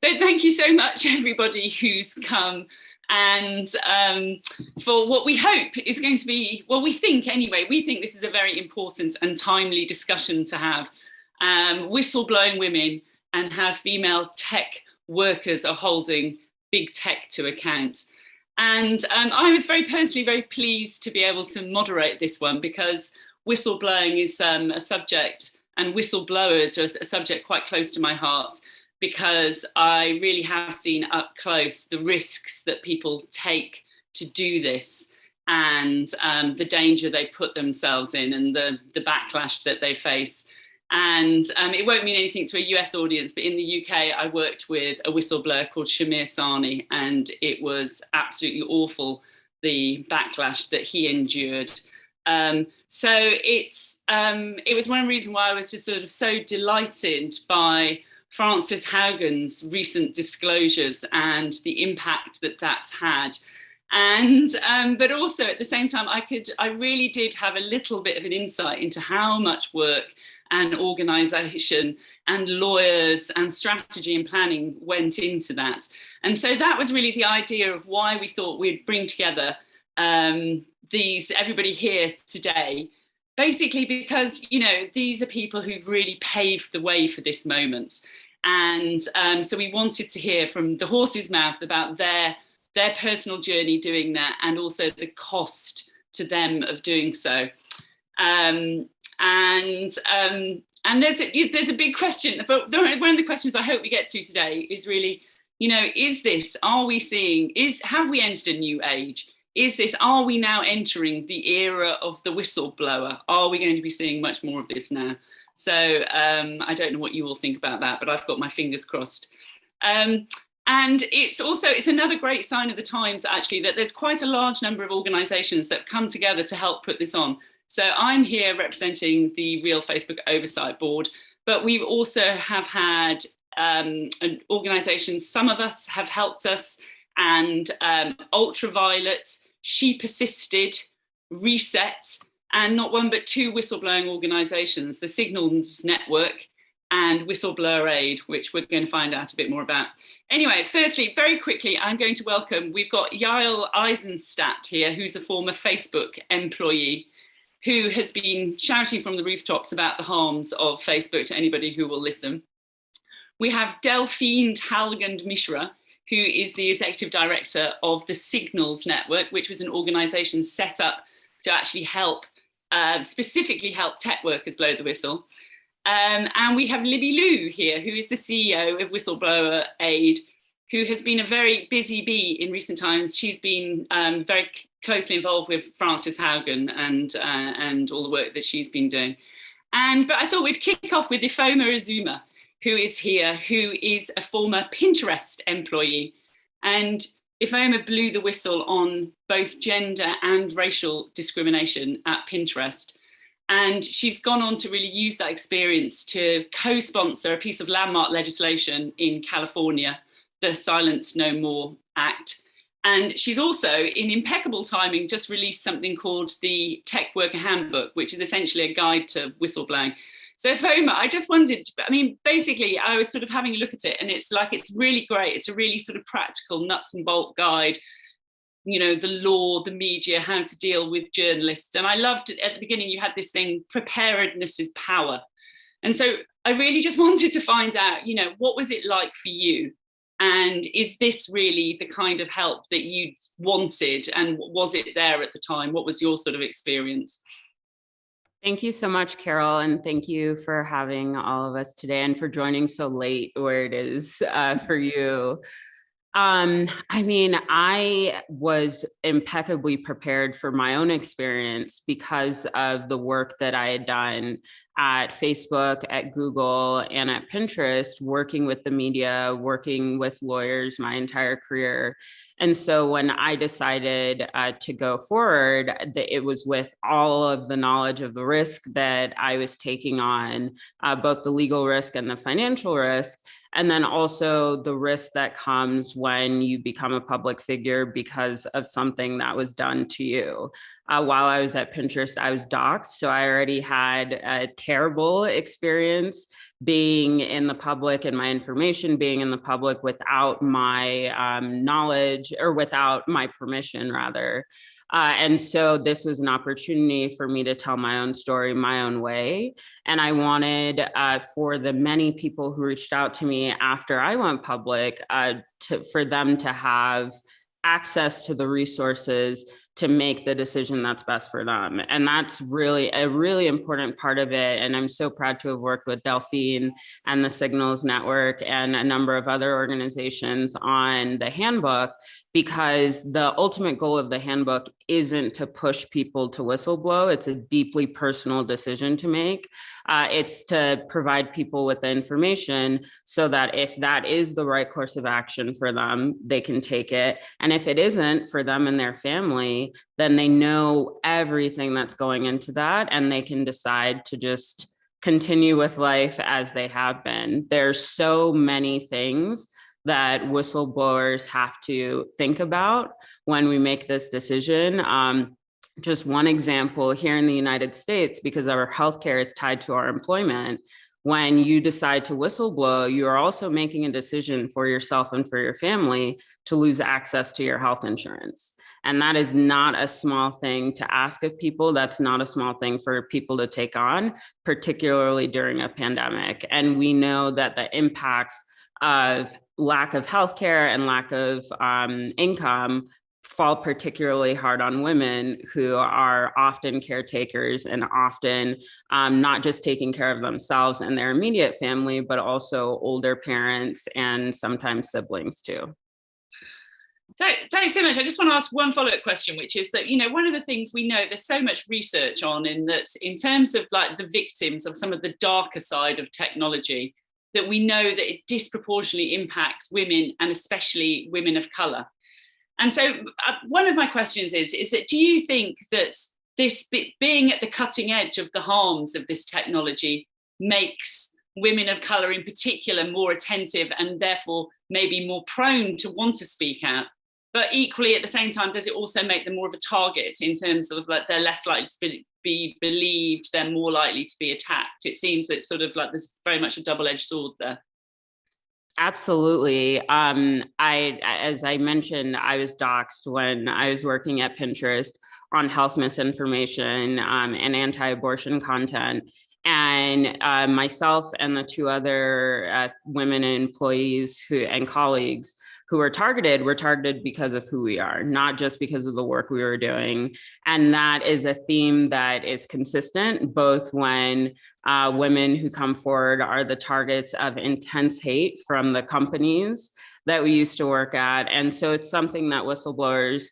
So thank you so much, everybody who's come, and for what we hope is going to be, well, we think anyway, we think this is a very important and timely discussion to have. Whistleblowing women and how female tech workers are holding big tech to account. And I was personally very pleased to be able to moderate this one, because whistleblowing is a subject, and whistleblowers are a subject quite close to my heart, because I really have seen up close the risks that people take to do this, and the danger they put themselves in, and the backlash that they face. And it won't mean anything to a US audience, but in the UK, I worked with a whistleblower called Shamir Sani, and it was absolutely awful, the backlash that he endured. So it was one reason why I was just sort of so delighted by Frances Haugen's recent disclosures and the impact that that's had. And but also at the same time, I really did have a little bit of an insight into how much work and organisation and lawyers and strategy and planning went into that. And so that was really the idea of why we thought we'd bring together everybody here today, basically because, you know, these are people who've really paved the way for this moment. And so we wanted to hear from the horse's mouth about their personal journey doing that, and also the cost to them of doing so. And there's a big question, but one of the questions I hope we get to today is really, you know, have we entered a new age? Are we now entering the era of the whistleblower? Are we going to be seeing much more of this now? So I don't know what you all think about that, but I've got my fingers crossed. And it's another great sign of the times, actually, that there's quite a large number of organisations that have come together to help put this on. So I'm here representing the Real Facebook Oversight Board, but we also have had an organisation, some of us have helped us, and Ultraviolet, She Persisted, Reset, and not one but two whistleblowing organisations, the Signals Network and Whistleblower Aid, which we're going to find out a bit more about. Anyway, firstly, very quickly, I'm going to welcome, we've got Yael Eisenstadt here, who's a former Facebook employee, who has been shouting from the rooftops about the harms of Facebook to anybody who will listen. We have Delphine Halgand-Mishra, who is the executive director of the Signals Network, which was an organisation set up to actually specifically help tech workers blow the whistle. And we have Libby Liu here, who is the CEO of Whistleblower Aid, who has been a very busy bee in recent times. She's been very closely involved with Frances Haugen and all the work that she's been doing. But I thought we'd kick off with Ifeoma Ozoma, who is here, who is a former Pinterest employee. And Ifeoma blew the whistle on both gender and racial discrimination at Pinterest. And she's gone on to really use that experience to co-sponsor a piece of landmark legislation in California, the Silence No More Act. And she's also, in impeccable timing, just released something called the Tech Worker Handbook, which is essentially a guide to whistleblowing. So Ifeoma, I just wondered, I mean, basically, I was sort of having a look at it, and it's really great. It's a really sort of practical nuts and bolt guide, you know, the law, the media, how to deal with journalists. And I loved at the beginning, you had this thing, preparedness is power. And so I really just wanted to find out, you know, what was it like for you? And is this really the kind of help that you wanted? And was it there at the time? What was your sort of experience? Thank you so much, Carole, and thank you for having all of us today and for joining so late where it is for you. I mean, I was impeccably prepared for my own experience because of the work that I had done at Facebook, at Google, and at Pinterest, working with the media, working with lawyers my entire career. And so when I decided to go forward, it was with all of the knowledge of the risk that I was taking on, both the legal risk and the financial risk. And then also the risk that comes when you become a public figure because of something that was done to you. While I was at Pinterest, I was doxxed. So I already had a terrible experience being in the public and my information being in the public without my knowledge, or without my permission, rather. And so this was an opportunity for me to tell my own story my own way. And I wanted for the many people who reached out to me after I went public for them to have access to the resources to make the decision that's best for them. And that's really a really important part of it. And I'm so proud to have worked with Delphine and the Signals Network and a number of other organizations on the handbook, because the ultimate goal of the handbook isn't to push people to whistleblow. It's a deeply personal decision to make. It's to provide people with the information so that if that is the right course of action for them, they can take it. And if it isn't for them and their family, then they know everything that's going into that, and they can decide to just continue with life as they have been. There's so many things that whistleblowers have to think about when we make this decision. Just one example here in the United States, because our healthcare is tied to our employment, when you decide to whistleblow, you are also making a decision for yourself and for your family to lose access to your health insurance. And that is not a small thing to ask of people. That's not a small thing for people to take on, particularly during a pandemic. And we know that the impacts of lack of healthcare and lack of income fall particularly hard on women, who are often caretakers and often not just taking care of themselves and their immediate family, but also older parents and sometimes siblings too. Thanks so much. I just want to ask one follow-up question, which is that, one of the things we know, there's so much research on in terms of like the victims of some of the darker side of technology, that we know that it disproportionately impacts women, and especially women of color. And so one of my questions is that, do you think that this being at the cutting edge of the harms of this technology makes women of color in particular more attentive, and therefore maybe more prone to want to speak out? But equally, at the same time, does it also make them more of a target in terms of like they're less likely to be believed, they're more likely to be attacked? It seems that it's sort of like there's very much a double-edged sword there. Absolutely. As I mentioned, I was doxxed when I was working at Pinterest on health misinformation and anti-abortion content. And myself and the two other women employees and colleagues who were targeted because of who we are, not just because of the work we were doing. And that is a theme that is consistent, both when women who come forward are the targets of intense hate from the companies that we used to work at. And so it's something that whistleblowers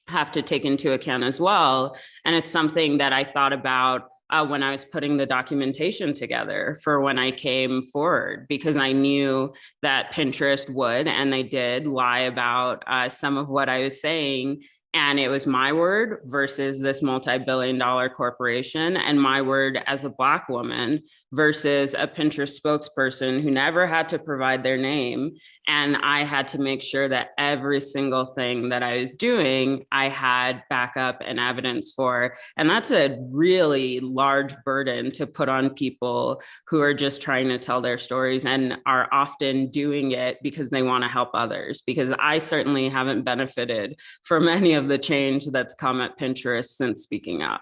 have to take into account as well. And it's something that I thought about when I was putting the documentation together for when I came forward, because I knew that Pinterest would, and they did, lie about some of what I was saying. And it was my word versus this multi-billion-dollar corporation, and my word as a Black woman versus a Pinterest spokesperson who never had to provide their name. And I had to make sure that every single thing that I was doing, I had backup and evidence for. And that's a really large burden to put on people who are just trying to tell their stories and are often doing it because they want to help others. Because I certainly haven't benefited from any of the change that's come at Pinterest since speaking up.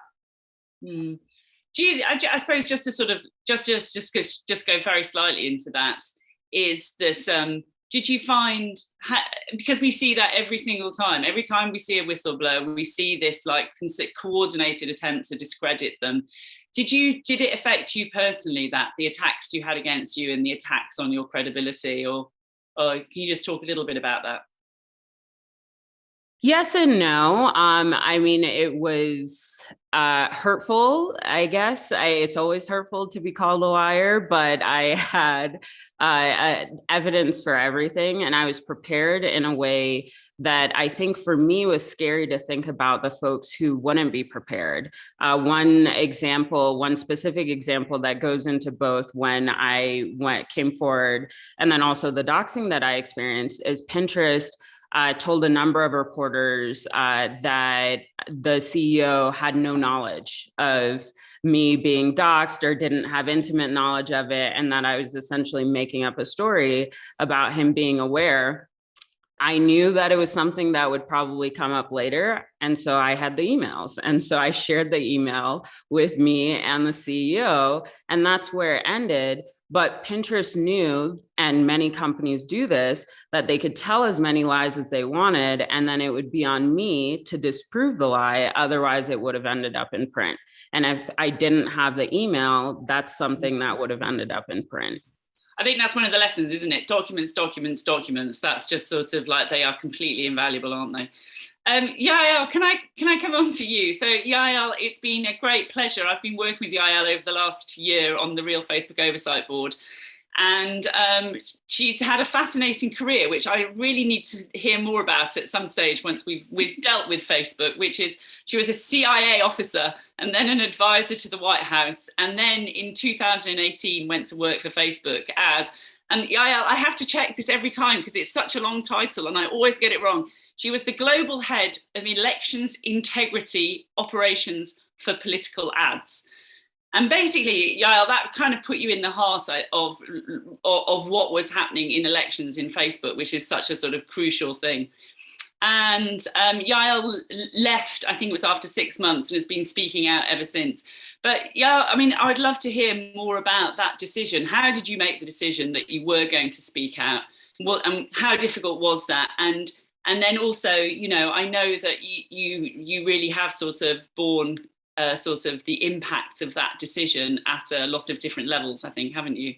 Mm. I suppose just to sort of just go very slightly into that, is that did you find, because we see that every time we see a whistleblower, we see this like coordinated attempt to discredit them. Did it affect you personally, that the attacks you had against you and the attacks on your credibility, or can you just talk a little bit about that? Yes and no. I mean, it was hurtful, I guess. It's always hurtful to be called a liar, but I had evidence for everything, and I was prepared in a way that I think for me was scary to think about the folks who wouldn't be prepared. One specific example that goes into both when came forward, and then also the doxing that I experienced is Pinterest told a number of reporters that the CEO had no knowledge of me being doxxed or didn't have intimate knowledge of it, and that I was essentially making up a story about him being aware. I knew that it was something that would probably come up later. And so I had the emails. And so I shared the email with me and the CEO, and that's where it ended. But Pinterest knew, and many companies do this, that they could tell as many lies as they wanted, and then it would be on me to disprove the lie. Otherwise, it would have ended up in print. And if I didn't have the email, that's something that would have ended up in print. I think that's one of the lessons, isn't it? Documents, documents, documents. That's just sort of like they are completely invaluable, aren't they? Yael, can I come on to you? So Yael, it's been a great pleasure. I've been working with Yael over the last year on the Real Facebook Oversight Board. And she's had a fascinating career, which I really need to hear more about at some stage once we've dealt with Facebook, which is she was a CIA officer and then an advisor to the White House. And then in 2018 went to work for Facebook and I have to check this every time because it's such a long title and I always get it wrong. She was the global head of elections integrity operations for political ads. And basically, Yael, that kind of put you in the heart of what was happening in elections in Facebook, which is such a sort of crucial thing. And Yael left, I think it was after 6 months, and has been speaking out ever since. But Yael, I mean, I would love to hear more about that decision. How did you make the decision that you were going to speak out? How difficult was that? And then also, you know, I know that you really have sort of borne sort of the impact of that decision at a lot of different levels, I think, haven't you?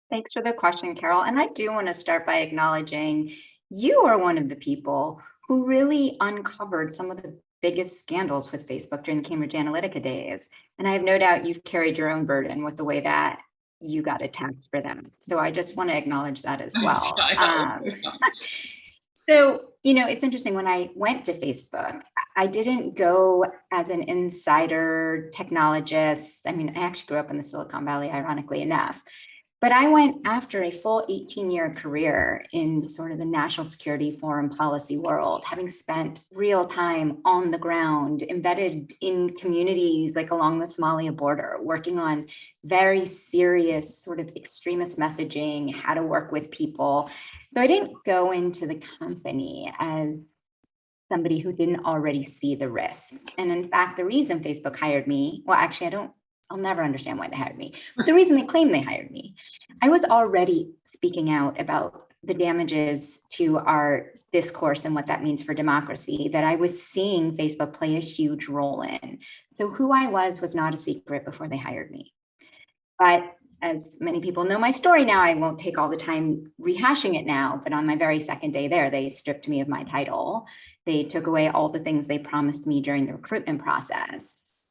Thanks for the question, Carole. And I do want to start by acknowledging you are one of the people who really uncovered some of the biggest scandals with Facebook during the Cambridge Analytica days. And I have no doubt you've carried your own burden with the way that you got attacked for them. So I just want to acknowledge that as well. So, you know, it's interesting, when I went to Facebook, I didn't go as an insider technologist. I mean, I actually grew up in the Silicon Valley, ironically enough, but I went after a full 18-year career in sort of the national security foreign policy world, having spent real time on the ground, embedded in communities like along the Somalia border, working on very serious sort of extremist messaging, how to work with people. So I didn't go into the company as somebody who didn't already see the risks. And in fact, the reason Facebook hired me, well, actually, I'll never understand why they hired me, but the reason they claim they hired me, I was already speaking out about the damages to our discourse and what that means for democracy, that I was seeing Facebook play a huge role in. So who I was not a secret before they hired me. But as many people know my story now, I won't take all the time rehashing it now, but on my very second day there, they stripped me of my title. They took away all the things they promised me during the recruitment process,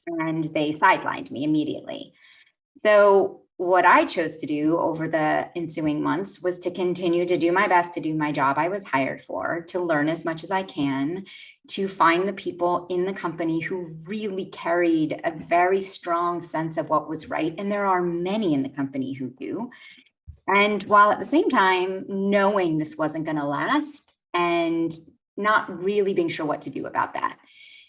and they sidelined me immediately. So what I chose to do over the ensuing months was to continue to do my best to do my job I was hired for, to learn as much as I can, to find the people in the company who really carried a very strong sense of what was right. And there are many in the company who do. And while at the same time, knowing this wasn't going to last and not really being sure what to do about that.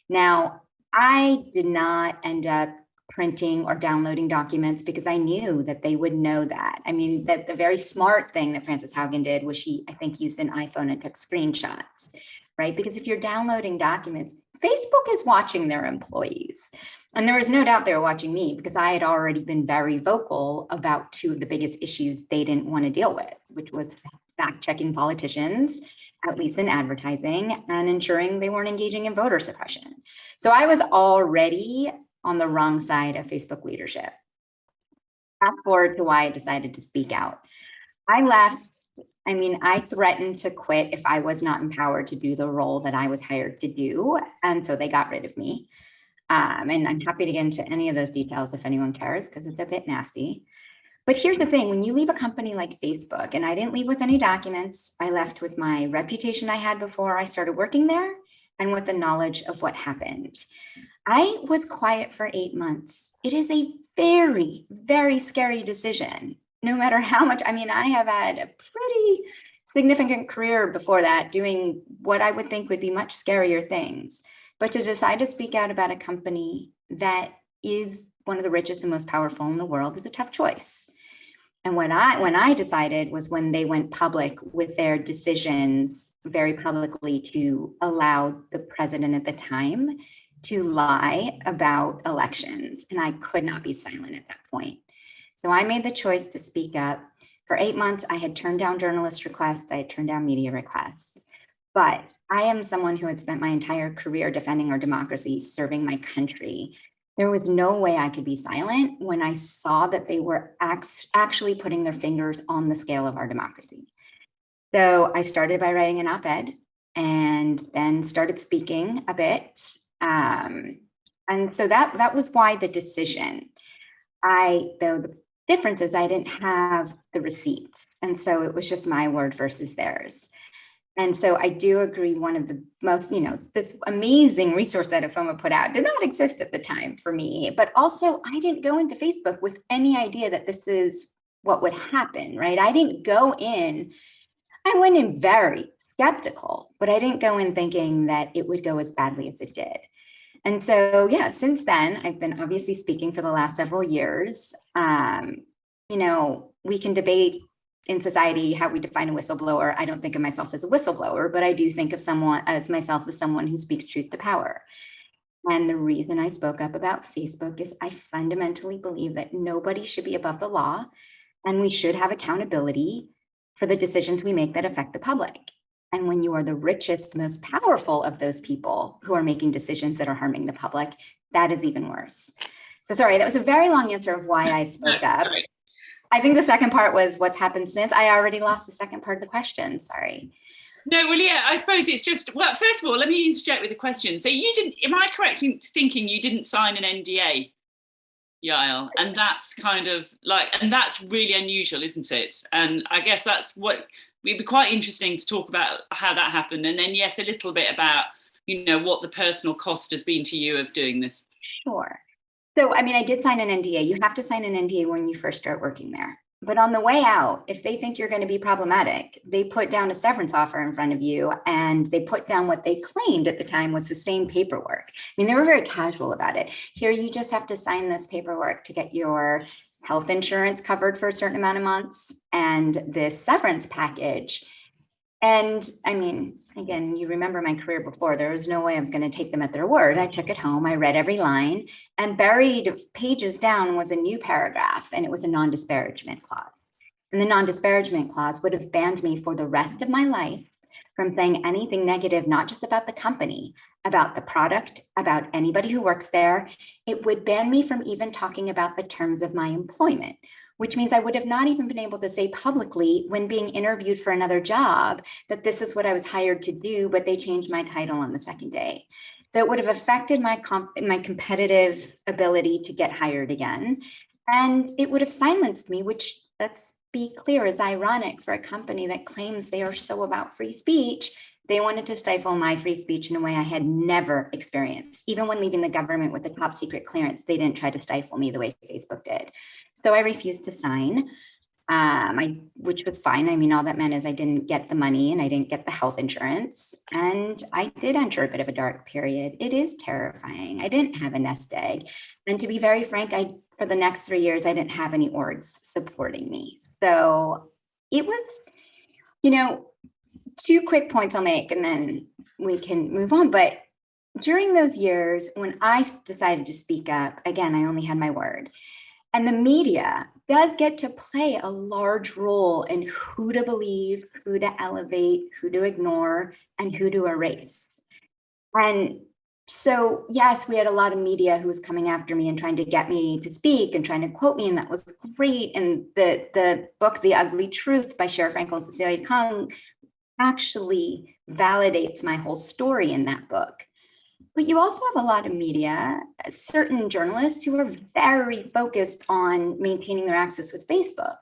Now, I did not end up printing or downloading documents because I knew that they would know that. I mean, that the very smart thing that Frances Haugen did was she, I think, used an iPhone and took screenshots, right? Because if you're downloading documents, Facebook is watching their employees. And there was no doubt they were watching me because I had already been very vocal about two of the biggest issues they didn't want to deal with, which was fact-checking politicians, at least in advertising, and ensuring they weren't engaging in voter suppression. So I was already on the wrong side of Facebook leadership. Fast forward to why I decided to speak out. I left I mean, I threatened to quit if I was not empowered to do the role that I was hired to do. And so they got rid of me. And I'm happy to get into any of those details if anyone cares, because it's a bit nasty. But here's the thing, when you leave a company like Facebook, and I didn't leave with any documents, I left with my reputation I had before I started working there and with the knowledge of what happened. I was quiet for 8 months. It is a very, very scary decision, no matter how much. I mean, I have had a pretty significant career before that doing what I would think would be much scarier things. But to decide to speak out about a company that is one of the richest and most powerful in the world is a tough choice. And when I decided was when they went public with their decisions very publicly to allow the president at the time to lie about elections. And I could not be silent at that point. So I made the choice to speak up. For 8 months, I had turned down journalist requests. I had turned down media requests. But I am someone who had spent my entire career defending our democracy, serving my country. There was no way I could be silent when I saw that they were actually putting their fingers on the scale of our democracy. So I started by writing an op-ed and then started speaking a bit. And so that was why the decision. The difference is I didn't have the receipts. And so it was just my word versus theirs. And so I do agree one of the most, this amazing resource that Ifeoma put out did not exist at the time for me, but also I didn't go into Facebook with any idea that this is what would happen, right? I went in very skeptical, but I didn't go in thinking that it would go as badly as it did. And so, yeah, since then, I've been obviously speaking for the last several years. We can debate in society how we define a whistleblower. I don't think of myself as a whistleblower, but I do think of myself as someone who speaks truth to power. And the reason I spoke up about Facebook is I fundamentally believe that nobody should be above the law, and we should have accountability for the decisions we make that affect the public. And when you are the richest, most powerful of those people who are making decisions that are harming the public, that is even worse. So sorry, that was a very long answer of why I spoke up. Great. I think the second part was what's happened since. I already lost the second part of the question, sorry. No, well, yeah, I suppose it's just, well, first of all, let me interject with a question. So you didn't, am I correct in thinking you didn't sign an NDA, Yael? And that's kind of like, and that's really unusual, isn't it? And I guess that's what, it'd be quite interesting to talk about how that happened. And then, yes, a little bit about, what the personal cost has been to you of doing this. Sure. So, I mean, I did sign an NDA. You have to sign an NDA when you first start working there. But on the way out, if they think you're going to be problematic, they put down a severance offer in front of you, and they put down what they claimed at the time was the same paperwork. I mean, they were very casual about it. Here, you just have to sign this paperwork to get your health insurance covered for a certain amount of months and this severance package. And I mean, again, you remember my career before, there was no way I was going to take them at their word. I took it home, I read every line, and buried pages down was a new paragraph, and it was a non-disparagement clause. And the non-disparagement clause would have banned me for the rest of my life from saying anything negative, not just about the company, about the product, about anybody who works there. It would ban me from even talking about the terms of my employment, which means I would have not even been able to say publicly when being interviewed for another job that this is what I was hired to do, but they changed my title on the second day. So it would have affected my competitive ability to get hired again. And it would have silenced me, which, let's be clear, is ironic for a company that claims they are so about free speech. They wanted to stifle my free speech in a way I had never experienced. Even when leaving the government with a top secret clearance, they didn't try to stifle me the way Facebook did. So I refused to sign, which was fine. I mean, all that meant is I didn't get the money and I didn't get the health insurance. And I did enter a bit of a dark period. It is terrifying. I didn't have a nest egg. And to be very frank, for the next 3 years, I didn't have any orgs supporting me. So it was, 2 quick points I'll make and then we can move on. But during those years, when I decided to speak up, again, I only had my word. And the media does get to play a large role in who to believe, who to elevate, who to ignore, and who to erase. And So yes, we had a lot of media who was coming after me and trying to get me to speak and trying to quote me, and that was great. And the book, The Ugly Truth by Shara Frankel and Cecilia Kung, actually validates my whole story in that book. But you also have a lot of media, certain journalists who are very focused on maintaining their access with Facebook,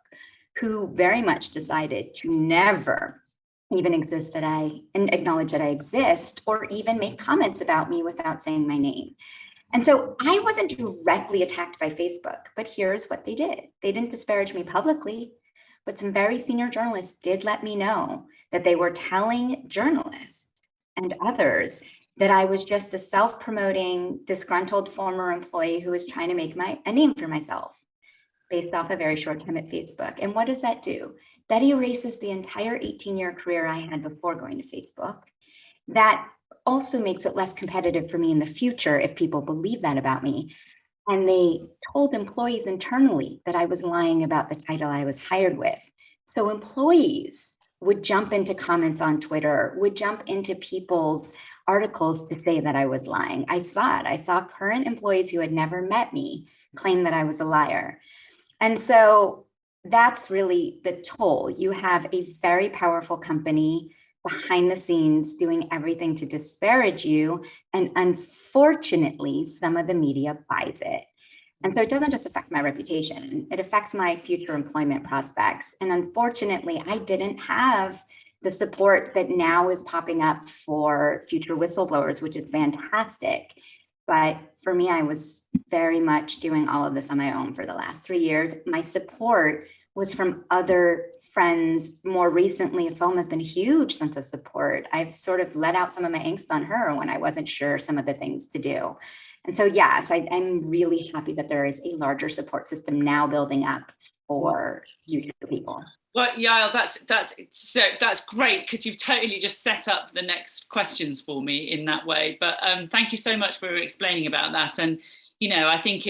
who very much decided to never even exist that I and acknowledge that I exist, or even make comments about me without saying my name. And so I wasn't directly attacked by Facebook, but here's what they did. They didn't disparage me publicly, but some very senior journalists did let me know that they were telling journalists and others that I was just a self-promoting, disgruntled former employee who was trying to make a name for myself based off a very short time at Facebook. And what does that do? That erases the entire 18-year career I had before going to Facebook. That also makes it less competitive for me in the future if people believe that about me. And they told employees internally that I was lying about the title I was hired with. So employees would jump into comments on Twitter, would jump into people's articles to say that I was lying. I saw it. I saw current employees who had never met me claim that I was a liar. And so that's really the toll. You have a very powerful company behind the scenes doing everything to disparage you. And unfortunately, some of the media buys it. And so it doesn't just affect my reputation, it affects my future employment prospects. And unfortunately, I didn't have the support that now is popping up for future whistleblowers, which is fantastic. But for me, I was very much doing all of this on my own for the last 3 years. My support was from other friends. More recently, Ifeoma has been a huge sense of support. I've sort of let out some of my angst on her when I wasn't sure some of the things to do. And so, yes, I'm really happy that there is a larger support system now building up for future people. Well, Yael, that's great, because you've totally just set up the next questions for me in that way. But thank you so much for explaining about that. And, I think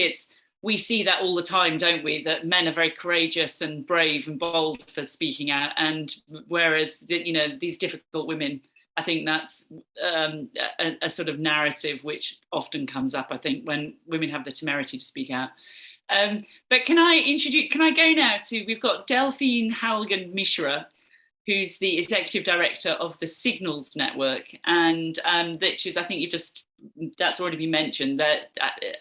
we see that all the time, don't we? That men are very courageous and brave and bold for speaking out. And whereas, these difficult women, I think that's a sort of narrative which often comes up, I think, when women have the temerity to speak out. But can I go now to, we've got Delphine Halgand-Mishra, who's the executive director of the Signals Network. And which is, I think that's already been mentioned, that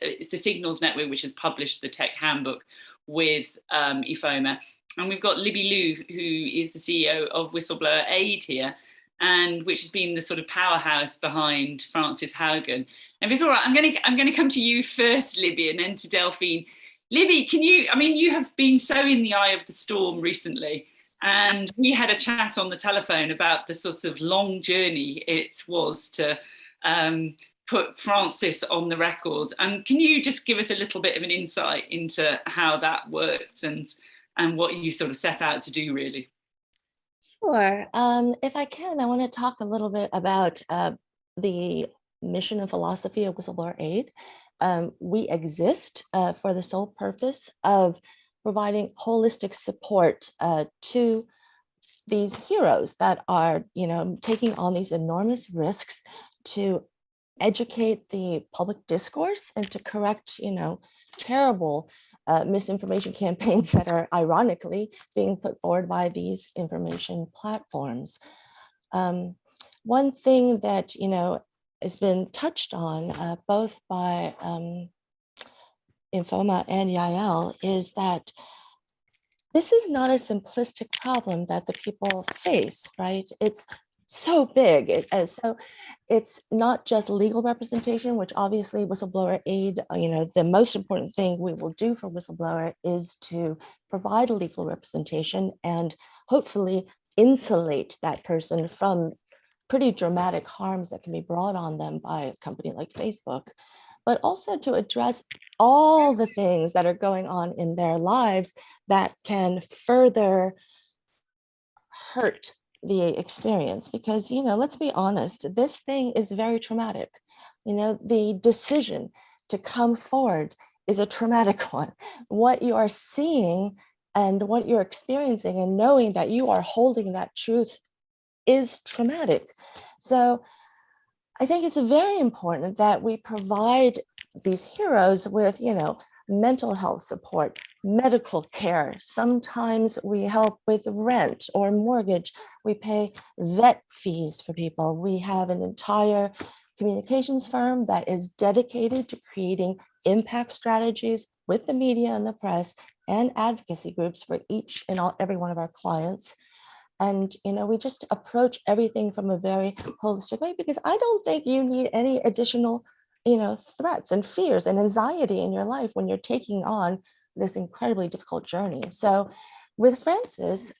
it's the Signals Network which has published the tech handbook with Ifeoma. And we've got Libby Liu, who is the CEO of Whistleblower Aid here, and which has been the sort of powerhouse behind Frances Haugen. And if it's all right, I'm going to come to you first, Libby, and then to Delphine. Libby, you have been so in the eye of the storm recently, and we had a chat on the telephone about the sort of long journey it was to put Frances on the record. And can you just give us a little bit of an insight into how that worked and what you sort of set out to do, really? Sure. If I can, I want to talk a little bit about the mission and philosophy of Whistleblower Aid. We exist for the sole purpose of providing holistic support to these heroes that are, taking on these enormous risks to educate the public discourse and to correct, terrible misinformation campaigns that are ironically being put forward by these information platforms. One thing that, has been touched on both by Ifeoma and Yael is that this is not a simplistic problem that the people face, right? It's so big. So it's not just legal representation, which obviously Whistleblower Aid, the most important thing we will do for whistleblower is to provide legal representation and hopefully insulate that person from pretty dramatic harms that can be brought on them by a company like Facebook, but also to address all the things that are going on in their lives that can further hurt the experience. Because, let's be honest, this thing is very traumatic. The decision to come forward is a traumatic one. What you are seeing and what you're experiencing and knowing that you are holding that truth is traumatic. So I think it's very important that we provide these heroes with, mental health support, medical care. Sometimes we help with rent or mortgage. We pay vet fees for people. We have an entire communications firm that is dedicated to creating impact strategies with the media and the press and advocacy groups for each and every one of our clients. And, we just approach everything from a very holistic way, because I don't think you need any additional, threats and fears and anxiety in your life when you're taking on this incredibly difficult journey. So with Frances,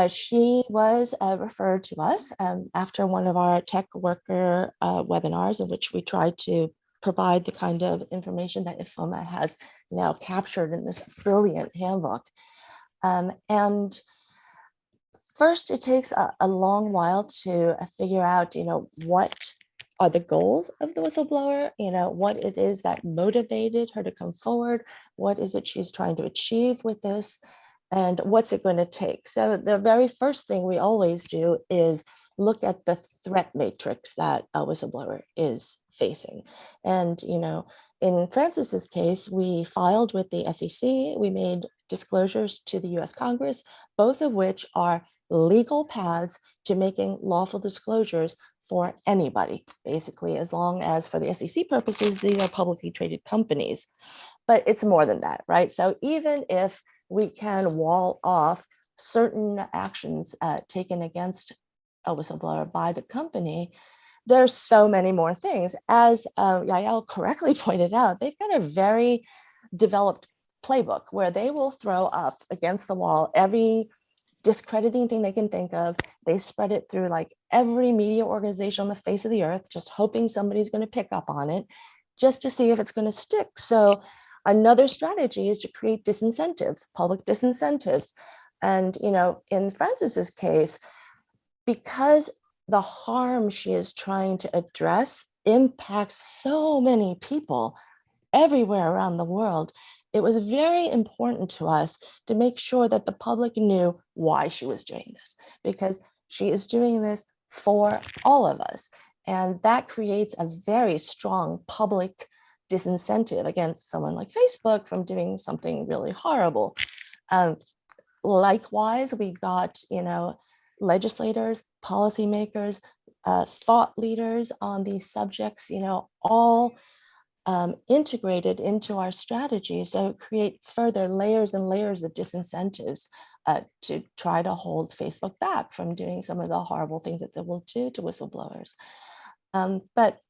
she was referred to us after one of our tech worker webinars, in which we tried to provide the kind of information that Ifeoma has now captured in this brilliant handbook. And first, it takes a long while to figure out, what are the goals of the whistleblower, what it is that motivated her to come forward, what is it she's trying to achieve with this, and what's it going to take. So the very first thing we always do is look at the threat matrix that a whistleblower is facing. And, in Frances's case, we filed with the SEC, we made disclosures to the US Congress, both of which are legal paths to making lawful disclosures for anybody, basically, as long as for the SEC purposes, these are publicly traded companies. But it's more than that, right? So even if we can wall off certain actions taken against a whistleblower by the company, there's so many more things. As Yael correctly pointed out, they've got a very developed playbook where they will throw up against the wall every discrediting thing they can think of. They spread it through like every media organization on the face of the earth, just hoping somebody's going to pick up on it, just to see if it's going to stick. So another strategy is to create disincentives, public disincentives. And, in Frances's case, because the harm she is trying to address impacts so many people everywhere around the world, it was very important to us to make sure that the public knew why she was doing this, because she is doing this for all of us. And that creates a very strong public disincentive against someone like Facebook from doing something really horrible. Likewise, we got, legislators, policymakers, thought leaders on these subjects, all integrated into our strategy. So create further layers and layers of disincentives to try to hold Facebook back from doing some of the horrible things that they will do to whistleblowers. But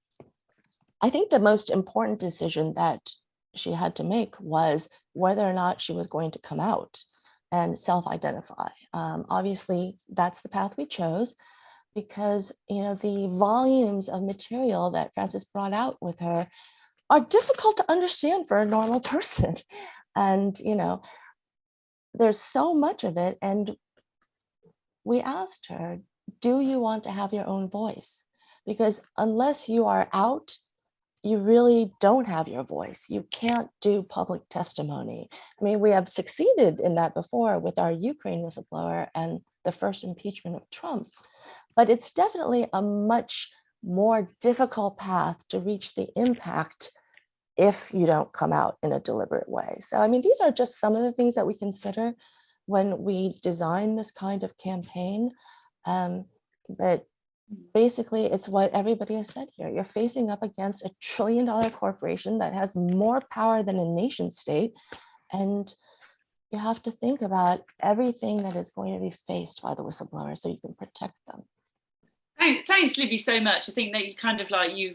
I think the most important decision that she had to make was whether or not she was going to come out and self-identify. Obviously, that's the path we chose, because the volumes of material that Frances brought out with her are difficult to understand for a normal person. And, there's so much of it. And we asked her, do you want to have your own voice? Because unless you are out, you really don't have your voice. You can't do public testimony. I mean, we have succeeded in that before with our Ukraine whistleblower and the first impeachment of Trump, but it's definitely a much more difficult path to reach the impact if you don't come out in a deliberate way. So, I mean, these are just some of the things that we consider when we design this kind of campaign. But basically, it's what everybody has said here. You're facing up against $1 trillion corporation that has more power than a nation state. And you have to think about everything that is going to be faced by the whistleblower so you can protect them. Thanks, Libby, so much. I think that you kind of like, you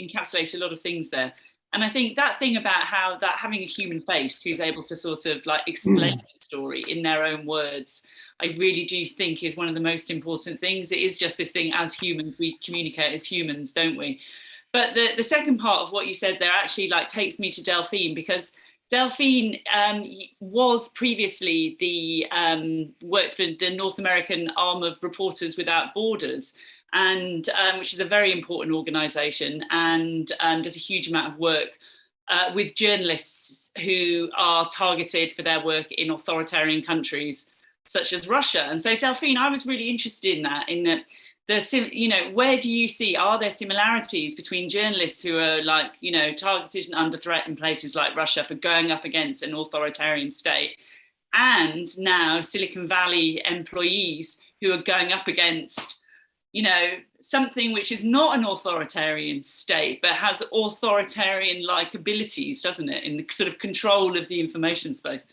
encapsulate a lot of things there. And I think that thing about how that having a human face who's able to sort of like explain the story in their own words, I really do think is one of the most important things. It is just this thing, as humans, we communicate as humans, don't we? But the second part of what you said there actually like takes me to Delphine, because Delphine was previously worked for the North American arm of Reporters Without Borders, and which is a very important organisation, and does a huge amount of work with journalists who are targeted for their work in authoritarian countries such as Russia. And so, Delphine, I was really interested in that where do you see, are there similarities between journalists who are like, targeted and under threat in places like Russia for going up against an authoritarian state, and now Silicon Valley employees who are going up against, something which is not an authoritarian state, but has authoritarian-like abilities, doesn't it, in the sort of control of the information space?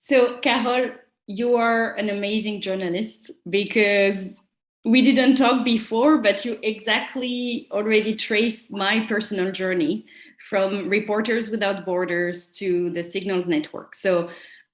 So, Carole, you are an amazing journalist, because we didn't talk before, but you exactly already traced my personal journey from Reporters Without Borders to the Signals Network. So,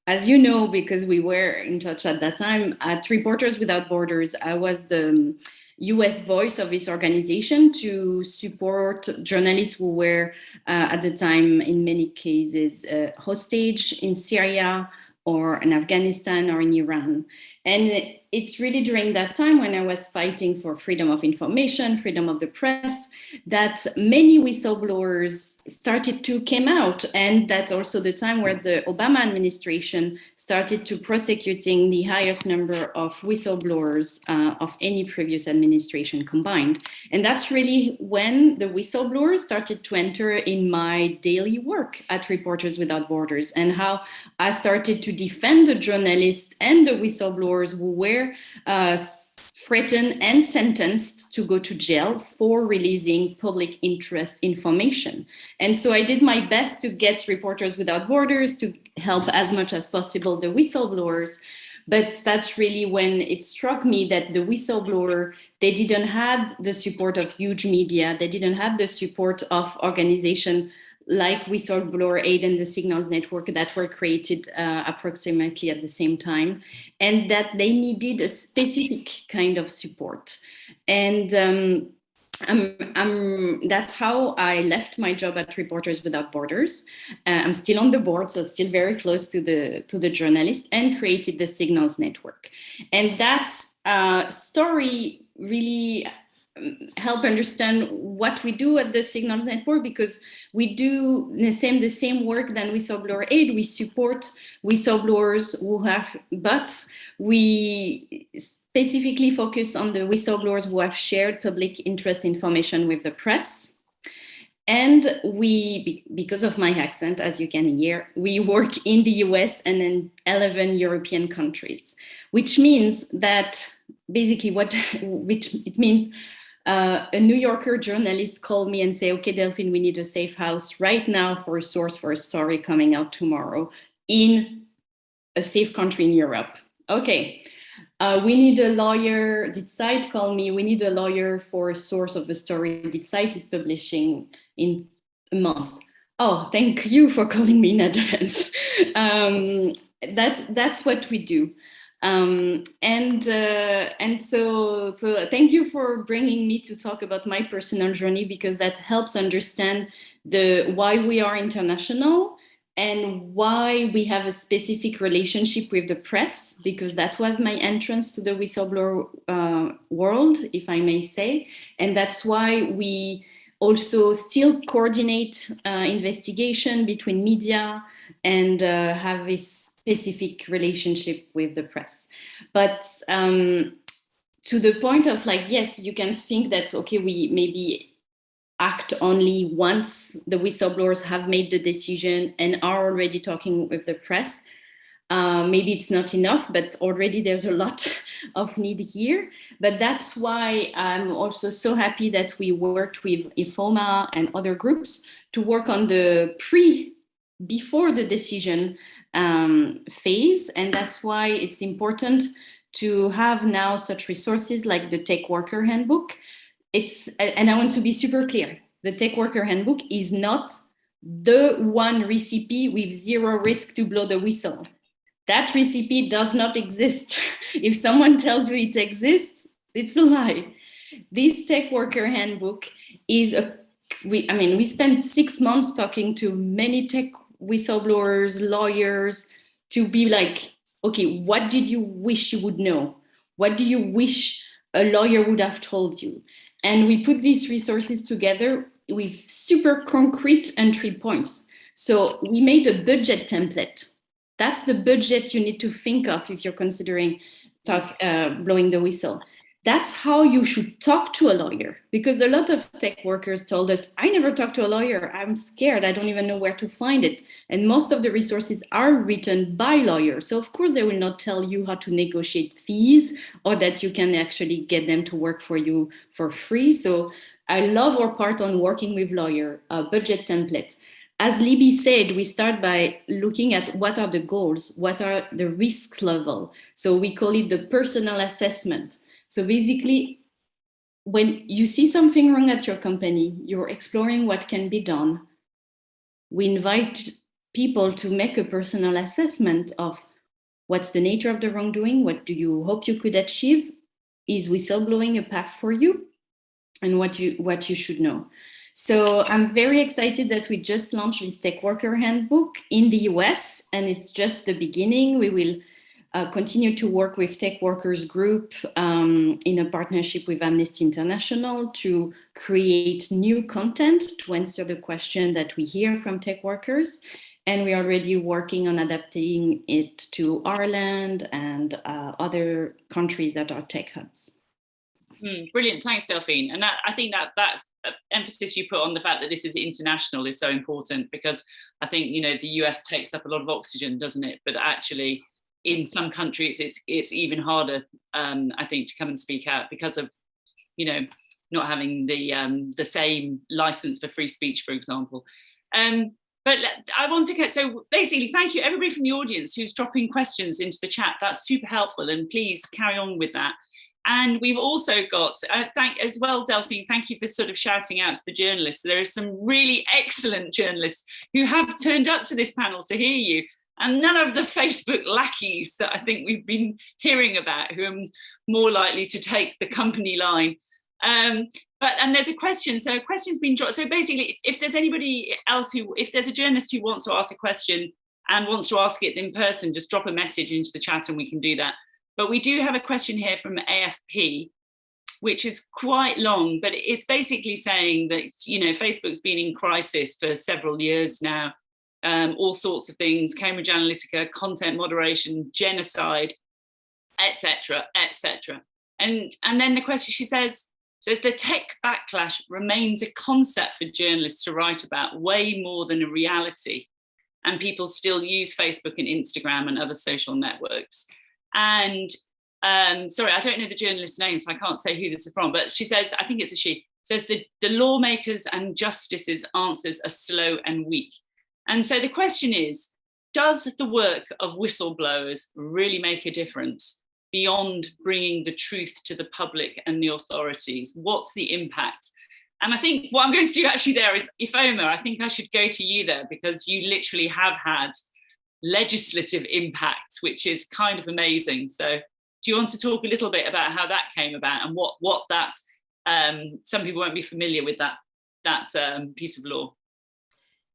as you know, because we were in touch at that time, at Reporters Without Borders, I was the US voice of this organization to support journalists who were, at the time, in many cases, hostage in Syria or in Afghanistan or in Iran. And it's really during that time when I was fighting for freedom of information, freedom of the press, that many whistleblowers started to come out. And that's also the time where the Obama administration started to prosecuting the highest number of whistleblowers of any previous administration combined. And that's really when the whistleblowers started to enter in my daily work at Reporters Without Borders, and how I started to defend the journalists and the whistleblowers who were threatened and sentenced to go to jail for releasing public interest information. And so I did my best to get Reporters Without Borders to help as much as possible the whistleblowers. But that's really when it struck me that the whistleblower, they didn't have the support of huge media. They didn't have the support of organizations like Whistleblower Aid and the Signals Network that were created approximately at the same time, and that they needed a specific kind of support. And that's how I left my job at Reporters Without Borders. I'm still on the board, so still very close to the journalist, and created the Signals Network. And that story really help understand what we do at the Signals Network, because we do the same work than Whistleblower Aid. We support whistleblowers who have, but we specifically focus on the whistleblowers who have shared public interest information with the press. And we, because of my accent, as you can hear, we work in the US and in 11 European countries, which means that basically it means a New Yorker journalist called me and say, okay, Delphine, we need a safe house right now for a source for a story coming out tomorrow in a safe country in Europe. Okay, we need a lawyer. Did site call me? We need a lawyer for a source of a story Did site is publishing in a month. Oh, thank you for calling me in advance. That's what we do. And so thank you for bringing me to talk about my personal journey, because that helps understand why we are international and why we have a specific relationship with the press, because that was my entrance to the whistleblower world, if I may say. And that's why we also still coordinate investigation between media and have this specific relationship with the press. But to the point of yes, you can think that, okay, we maybe act only once the whistleblowers have made the decision and are already talking with the press. Maybe it's not enough, but already there's a lot of need here. But that's why I'm also so happy that we worked with Ifeoma and other groups to work on the before the decision phase. And that's why it's important to have now such resources like the Tech Worker Handbook. And I want to be super clear, the Tech Worker Handbook is not the one recipe with zero risk to blow the whistle. That recipe does not exist. If someone tells you it exists, it's a lie. This Tech Worker Handbook is we spent 6 months talking to many tech whistleblowers, lawyers, to be like, okay, what did you wish you would know? What do you wish a lawyer would have told you? And we put these resources together with super concrete entry points. So we made a budget template. That's the budget you need to think of if you're considering blowing the whistle. that's how you should talk to a lawyer. Because a lot of tech workers told us, I never talked to a lawyer. I'm scared. I don't even know where to find it. And most of the resources are written by lawyers. So of course, they will not tell you how to negotiate fees or that you can actually get them to work for you for free. So I love our part on working with lawyer, budget templates. As Libby said, we start by looking at what are the goals, what are the risk level. So we call it the personal assessment. So basically, when you see something wrong at your company, you're exploring what can be done. We invite people to make a personal assessment of what's the nature of the wrongdoing, what do you hope you could achieve, is whistleblowing a path for you, and what you should know. So I'm very excited that we just launched this Tech Worker Handbook in the US, and it's just the beginning. We will continue to work with Tech Workers Group in a partnership with Amnesty International to create new content to answer the question that we hear from tech workers. And we're already working on adapting it to Ireland and other countries that are tech hubs. Brilliant. Thanks, Delphine. And I think that emphasis you put on the fact that this is international is so important, because I think, the US takes up a lot of oxygen, doesn't it? But actually, in some countries, it's even harder, I think, to come and speak out because of, not having the same license for free speech, for example. But I want to get, so basically, thank you everybody from the audience who's dropping questions into the chat. That's super helpful, and please carry on with that. And we've also got, as well, Delphine, thank you for sort of shouting out to the journalists. There are some really excellent journalists who have turned up to this panel to hear you, and none of the Facebook lackeys that I think we've been hearing about, who are more likely to take the company line. And there's a question, so a question's been dropped. So basically, if there's anybody else if there's a journalist who wants to ask a question and wants to ask it in person, just drop a message into the chat and we can do that. But we do have a question here from AFP, which is quite long, but it's basically saying that, Facebook's been in crisis for several years now, all sorts of things, Cambridge Analytica, content moderation, genocide, etc., etc. And then the question, she says the tech backlash remains a concept for journalists to write about way more than a reality. And people still use Facebook and Instagram and other social networks. And sorry, I don't know the journalist's name, so I can't say who this is from, but she says, I think it's a she, says the lawmakers and justices' answers are slow and weak. And so the question is, does the work of whistleblowers really make a difference beyond bringing the truth to the public and the authorities? What's the impact? And I think what I'm going to do actually there is, Ifeoma, I think I should go to you there, because you literally have had legislative impact, which is kind of amazing. So do you want to talk a little bit about how that came about and what that, some people won't be familiar with that piece of law?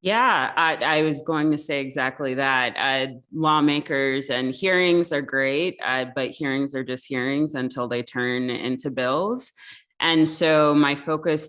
Yeah, I was going to say exactly that. Lawmakers and hearings are great, but hearings are just hearings until they turn into bills. And so my focus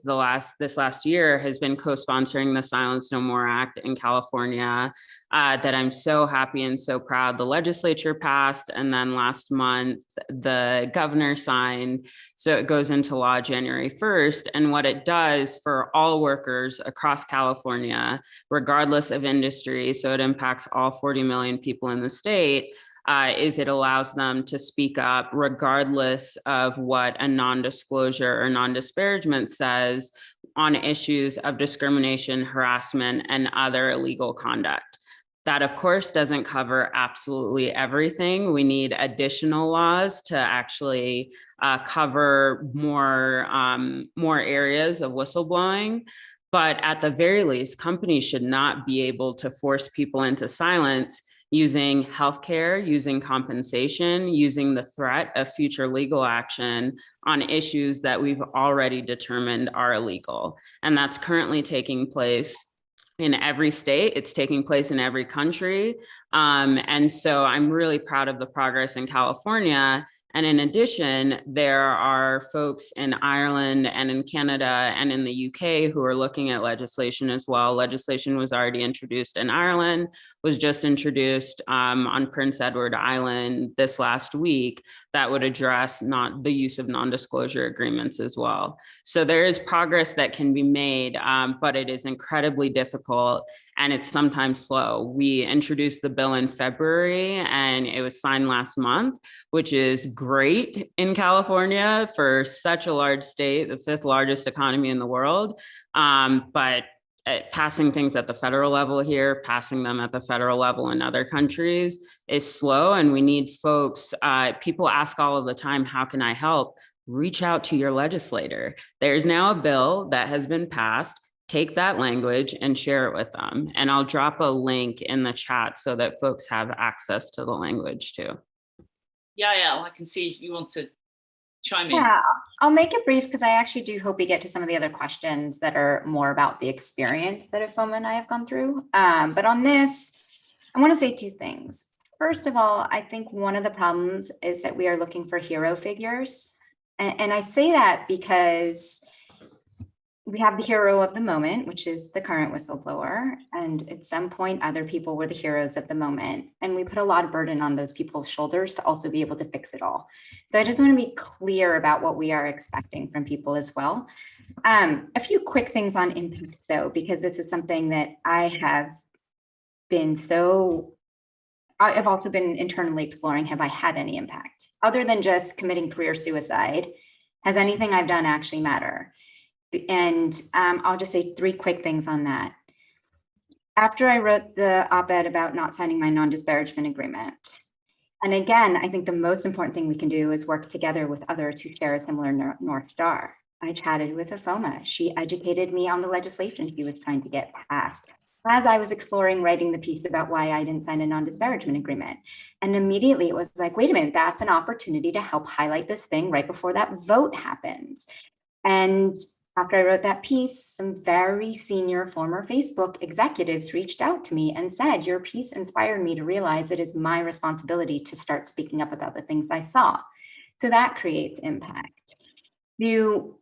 this last year has been co-sponsoring the Silence No More Act in California, that I'm so happy and so proud the legislature passed. And then last month, the governor signed. So it goes into law January 1st. And what it does for all workers across California, regardless of industry, so it impacts all 40 million people in the state, is it allows them to speak up regardless of what a non-disclosure or non-disparagement says on issues of discrimination, harassment, and other illegal conduct. That, of course, doesn't cover absolutely everything. We need additional laws to actually cover more areas of whistleblowing. But at the very least, companies should not be able to force people into silence using healthcare, using compensation, using the threat of future legal action on issues that we've already determined are illegal. And that's currently taking place in every state. It's taking place in every country. And so I'm really proud of the progress in California. And in addition, there are folks in Ireland and in Canada and in the UK who are looking at legislation as well. Legislation was already introduced in Ireland, was just introduced on Prince Edward Island this last week that would address not the use of non-disclosure agreements as well. So there is progress that can be made, but it is incredibly difficult and it's sometimes slow. We introduced the bill in February and it was signed last month, which is great in California for such a large state, the 5th largest economy in the world. But passing things at the federal level here, passing them at the federal level in other countries is slow. And we need folks, people ask all of the time, how can I help? Reach out to your legislator. There's now a bill that has been passed. Take that language and share it with them. And I'll drop a link in the chat so that folks have access to the language too. Yeah, I can see you want to chime in. Yeah, I'll make it brief because I actually do hope we get to some of the other questions that are more about the experience that Ifeoma and I have gone through. But on this, I want to say 2 things. First of all, I think one of the problems is that we are looking for hero figures. And I say that because we have the hero of the moment, which is the current whistleblower. And at some point, other people were the heroes of the moment. And we put a lot of burden on those people's shoulders to also be able to fix it all. So I just want to be clear about what we are expecting from people as well. A few quick things on impact, though, because this is something that I've also been internally exploring. Have I had any impact? Other than just committing career suicide, has anything I've done actually matter? And I'll just say 3 quick things on that. After I wrote the op-ed about not signing my non-disparagement agreement, and again, I think the most important thing we can do is work together with others who share a similar North Star. I chatted with Ifeoma. She educated me on the legislation she was trying to get passed as I was exploring writing the piece about why I didn't sign a non-disparagement agreement. And immediately it was like, wait a minute, that's an opportunity to help highlight this thing right before that vote happens. And after I wrote that piece, some very senior former Facebook executives reached out to me and said, your piece inspired me to realize it is my responsibility to start speaking up about the things I saw. So that creates impact. And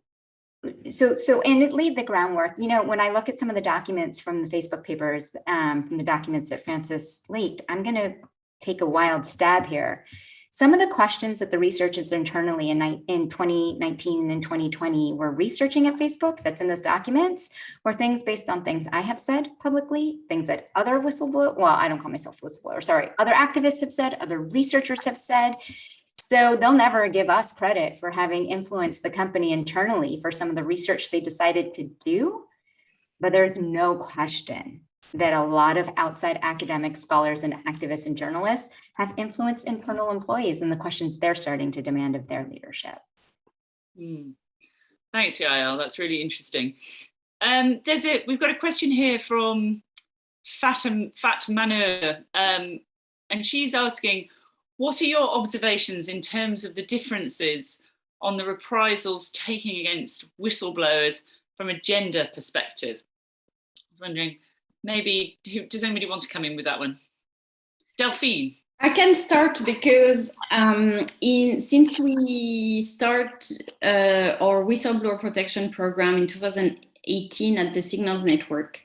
it laid the groundwork. You know, when I look at some of the documents from the Facebook papers, from the documents that Francis leaked, I'm going to take a wild stab here. Some of the questions that the researchers internally in 2019 and 2020 were researching at Facebook that's in those documents were things based on things I have said publicly, things that other whistleblowers, well, I don't call myself a whistleblower, sorry, other activists have said, other researchers have said. So they'll never give us credit for having influenced the company internally for some of the research they decided to do. But there's no question that a lot of outside academic scholars and activists and journalists have influenced internal employees in the questions they're starting to demand of their leadership. Thanks, Yael. That's really interesting. We've got a question here from Fat Manur, and she's asking, what are your observations in terms of the differences on the reprisals taken against whistleblowers from a gender perspective? I was wondering, maybe, does anybody want to come in with that one? Delphine. I can start because since we start our whistleblower protection program in 2018 at the Signals Network,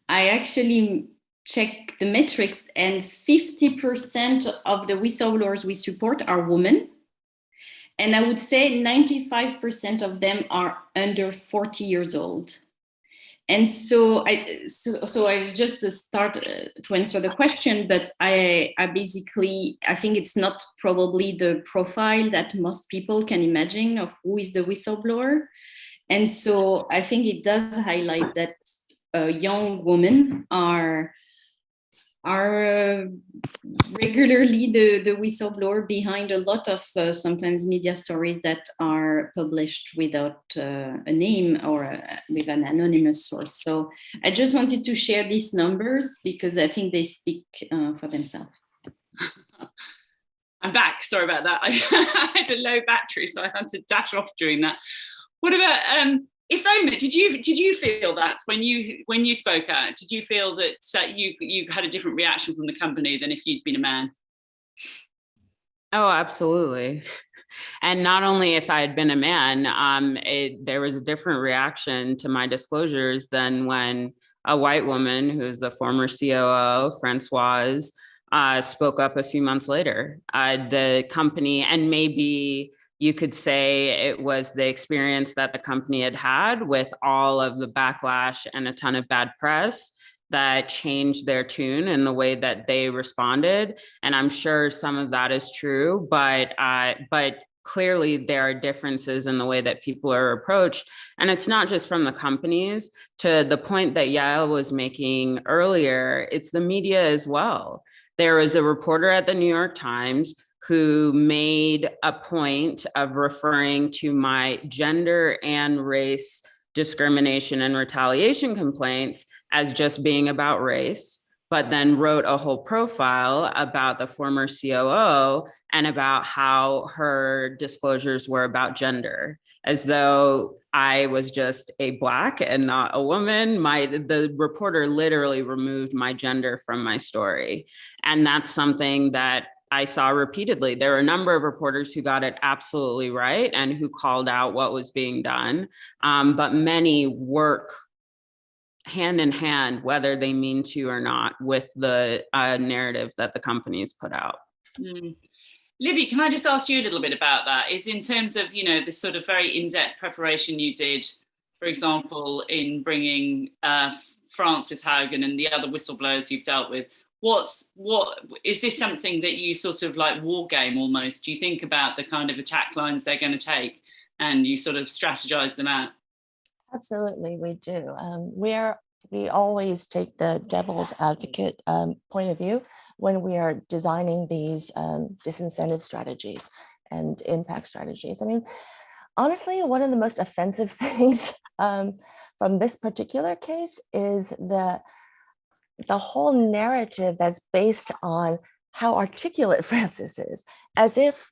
I actually checked the metrics, and 50% of the whistleblowers we support are women. And I would say 95% of them are under 40 years old. And so I just to start to answer the question, but I think it's not probably the profile that most people can imagine of who is the whistleblower. And so I think it does highlight that young women are regularly the whistleblower behind a lot of sometimes media stories that are published without a name or with an anonymous source. So I just wanted to share these numbers because I think they speak for themselves. I'm back. Sorry about that. I had a low battery, so I had to dash off during that. What about Ifeoma, did you feel that when you spoke out? Did you feel that you had a different reaction from the company than if you'd been a man? Oh, absolutely. And not only if I had been a man, there was a different reaction to my disclosures than when a white woman, who's the former COO, Francoise, spoke up a few months later. The company, and maybe you could say it was the experience that the company had had with all of the backlash and a ton of bad press that changed their tune and the way that they responded. And I'm sure some of that is true, but clearly there are differences in the way that people are approached. And it's not just from the companies. To the point that Yael was making earlier, it's the media as well. There was a reporter at the New York Times who made a point of referring to my gender and race discrimination and retaliation complaints as just being about race, but then wrote a whole profile about the former COO and about how her disclosures were about gender, as though I was just a Black and not a woman. The reporter literally removed my gender from my story. And that's something that I saw repeatedly. There were a number of reporters who got it absolutely right and who called out what was being done, but many work hand in hand, whether they mean to or not, with the narrative that the companies put out. Mm. Libby, can I just ask you a little bit about that? Is in terms of, the sort of very in-depth preparation you did, for example, in bringing Frances Haugen and the other whistleblowers you've dealt with, what is this something that you sort of like war game almost? Do you think about the kind of attack lines they're going to take and you sort of strategize them out? Absolutely, we do. We always take the devil's advocate point of view when we are designing these disincentive strategies and impact strategies. I mean, honestly, one of the most offensive things from this particular case is the whole narrative that's based on how articulate Frances is, as if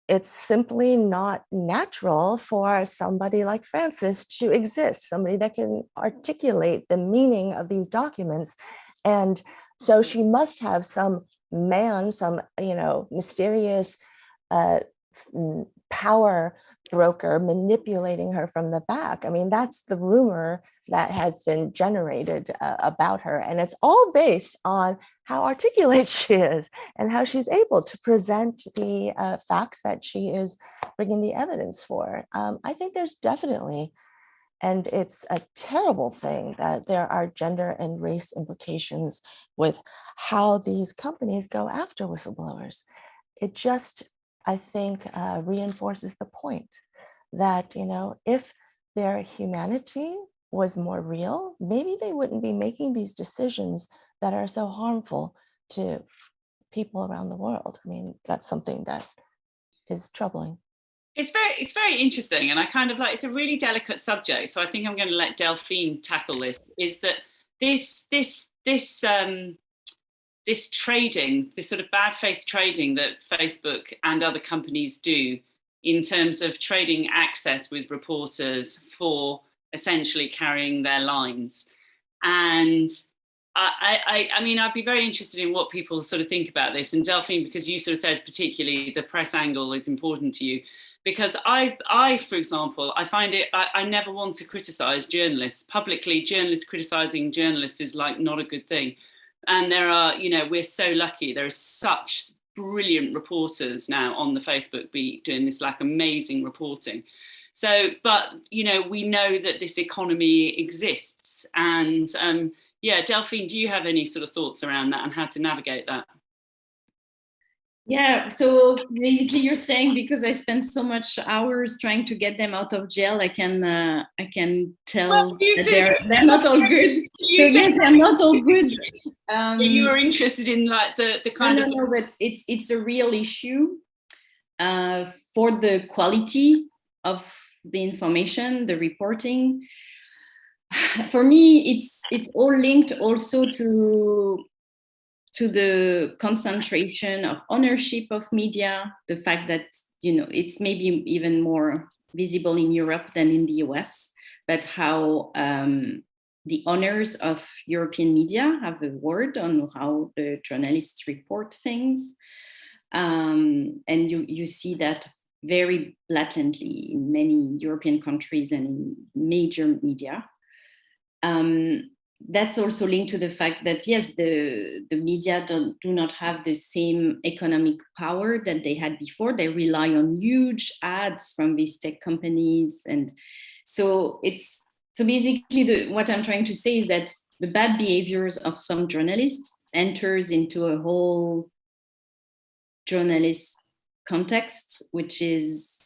it's simply not natural for somebody like Frances to exist, somebody that can articulate the meaning of these documents. And so she must have some man, some, mysterious power broker manipulating her from the back. I mean, that's the rumor that has been generated about her. And it's all based on how articulate she is and how she's able to present the facts that she is bringing the evidence for. I think there's definitely, and it's a terrible thing, that there are gender and race implications with how these companies go after whistleblowers. It just, I think, reinforces the point that, if their humanity was more real, maybe they wouldn't be making these decisions that are so harmful to people around the world. I mean, that's something that is troubling. It's very interesting, and I kind of it's a really delicate subject. So I think I'm going to let Delphine tackle this. Is that this trading, this sort of bad faith trading that Facebook and other companies do in terms of trading access with reporters for essentially carrying their lines. And I mean, I'd be very interested in what people sort of think about this. And Delphine, because you sort of said particularly the press angle is important to you, because I, for example, I find I never want to criticize journalists publicly. Journalists criticizing journalists is not a good thing. And there are, we're so lucky. There are such brilliant reporters now on the Facebook beat doing this amazing reporting. So, but, we know that this economy exists. And Delphine, do you have any sort of thoughts around that and how to navigate that? Yeah, so basically you're saying because I spent so much hours trying to get them out of jail, I can tell that they're not all good. So yes, they're not all good. You were interested in the kind of... No, but it's a real issue for the quality of the information, the reporting. For me, it's all linked also to the concentration of ownership of media, the fact that, it's maybe even more visible in Europe than in the US, but how the owners of European media have a word on how the journalists report things. And you see that very blatantly in many European countries and in major media. That's also linked to the fact that, yes, the media do not have the same economic power that they had before. They rely on huge ads from these tech companies. And so basically what I'm trying to say is that the bad behaviors of some journalists enters into a whole journalist context, which is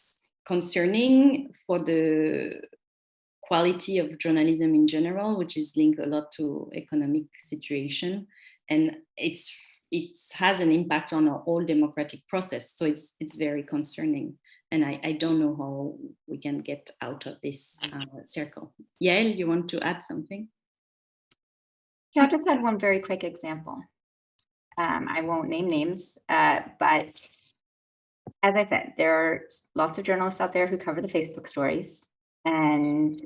concerning for the quality of journalism in general, which is linked a lot to economic situation, and it has an impact on our whole democratic process. So it's very concerning, and I don't know how we can get out of this circle. Yael, you want to add something? Yeah, I'll just add one very quick example. I won't name names, but as I said, there are lots of journalists out there who cover the Facebook stories. And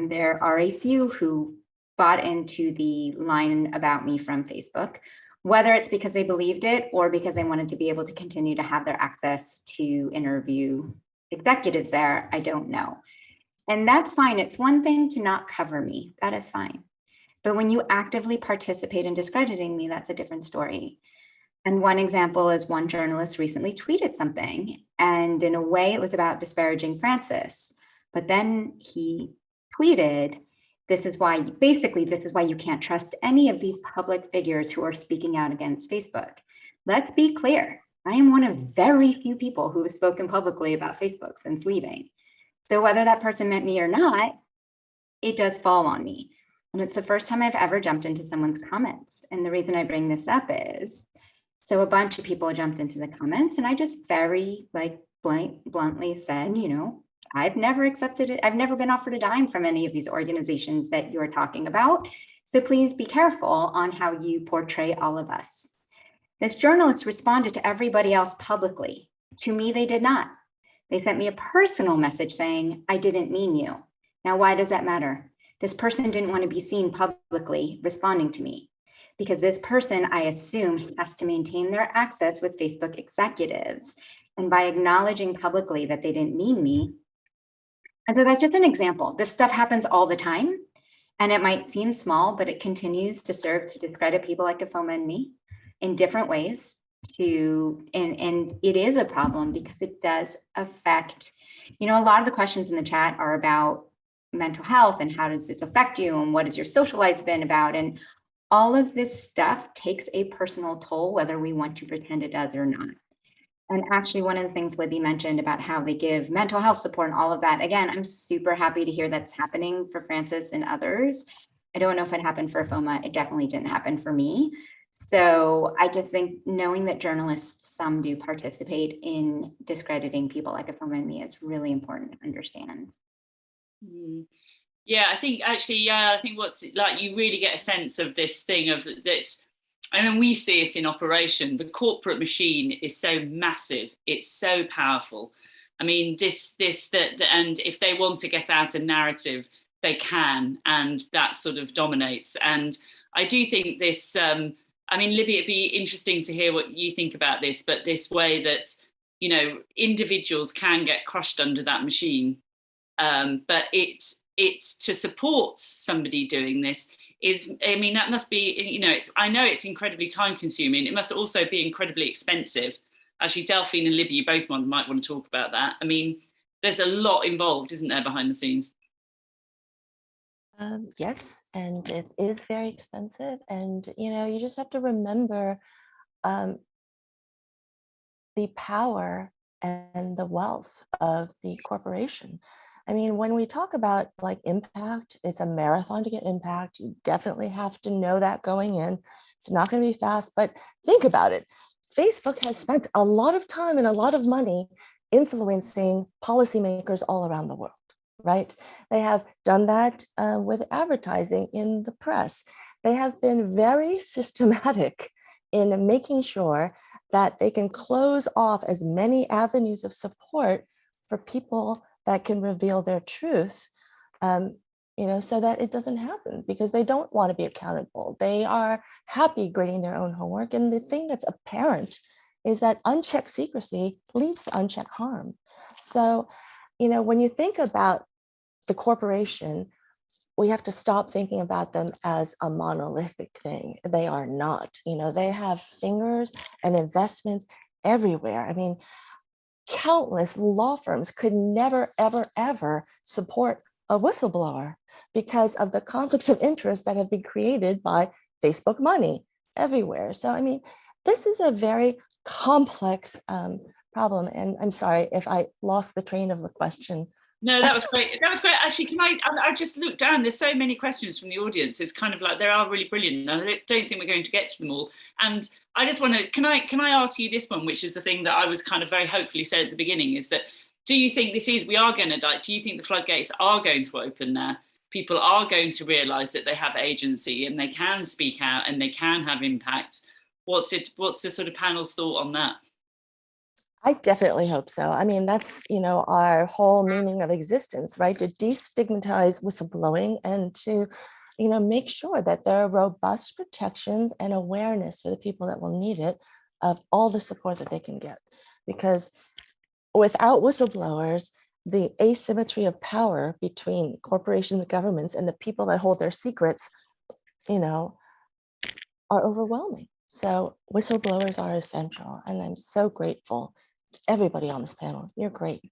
there are a few who bought into the line about me from Facebook, whether it's because they believed it or because they wanted to be able to continue to have their access to interview executives there. I don't know. And that's fine. It's one thing to not cover me. That is fine. But when you actively participate in discrediting me, that's a different story. And one example is one journalist recently tweeted something, and in a way it was about disparaging Francis. But then he tweeted, this is why you can't trust any of these public figures who are speaking out against Facebook. Let's be clear. I am one of very few people who have spoken publicly about Facebook since leaving. So whether that person meant me or not, it does fall on me. And it's the first time I've ever jumped into someone's comments. And the reason I bring this up is, so a bunch of people jumped into the comments, and I just very bluntly said, I've never accepted it. I've never been offered a dime from any of these organizations that you're talking about. So please be careful on how you portray all of us. This journalist responded to everybody else publicly. To me, they did not. They sent me a personal message saying, I didn't mean you. Now, why does that matter? This person didn't want to be seen publicly responding to me, because this person, I assume, has to maintain their access with Facebook executives. And by acknowledging publicly that they didn't mean me, and so that's just an example. This stuff happens all the time, and it might seem small, but it continues to serve to discredit people like Ifeoma and me in different ways. And it is a problem because it does affect, a lot of the questions in the chat are about mental health and how does this affect you and what has your social life been about, and all of this stuff takes a personal toll, whether we want to pretend it does or not. And actually, one of the things Libby mentioned about how they give mental health support and all of that, again, I'm super happy to hear that's happening for Francis and others. I don't know if it happened for Ifeoma. It definitely didn't happen for me. So I just think knowing that journalists, some do participate in discrediting people like Ifeoma and me is really important to understand. Yeah, I think actually, I think what's like, you really get a sense of this thing of that. And then we see it in operation. The corporate machine is so massive. It's so powerful. I mean, and if they want to get out a narrative, they can, and that sort of dominates. And I do think this, Libby, it'd be interesting to hear what you think about this, but this way that, individuals can get crushed under that machine. But it's to support somebody doing this that must be, I know it's incredibly time consuming. It must also be incredibly expensive. Actually, Delphine and Libby, you both might want to talk about that. I mean, there's a lot involved, isn't there, behind the scenes? Yes, and it is very expensive. And, you just have to remember the power and the wealth of the corporation. I mean, when we talk about impact, it's a marathon to get impact. You definitely have to know that going in. It's not going to be fast, but think about it. Facebook has spent a lot of time and a lot of money influencing policymakers all around the world, right? They have done that with advertising in the press. They have been very systematic in making sure that they can close off as many avenues of support for people that can reveal their truth, so that it doesn't happen, because they don't want to be accountable. They are happy grading their own homework. And the thing that's apparent is that unchecked secrecy leads to unchecked harm. So, when you think about the corporation, we have to stop thinking about them as a monolithic thing. They are not. They have fingers and investments everywhere. I mean, countless law firms could never, ever, ever support a whistleblower because of the conflicts of interest that have been created by Facebook money everywhere. So, I mean, this is a very complex problem. And I'm sorry if I lost the train of the question. No, that was great. That was great. Actually, I just looked down. There's so many questions from the audience. It's kind of like, they are really brilliant. I don't think we're going to get to them all. And I just want to, can I ask you this one, which is the thing that I was kind of very hopefully said at the beginning, is that, do you think we are going to die? Do you think the floodgates are going to open now? People are going to realise that they have agency and they can speak out and they can have impact. What's the sort of panel's thought on that? I definitely hope so. I mean, that's, our whole meaning of existence, right? To destigmatize whistleblowing and to, make sure that there are robust protections and awareness for the people that will need it of all the support that they can get. Because without whistleblowers, the asymmetry of power between corporations, governments, and the people that hold their secrets, are overwhelming. So whistleblowers are essential. And I'm so grateful to everybody on this panel. You're great.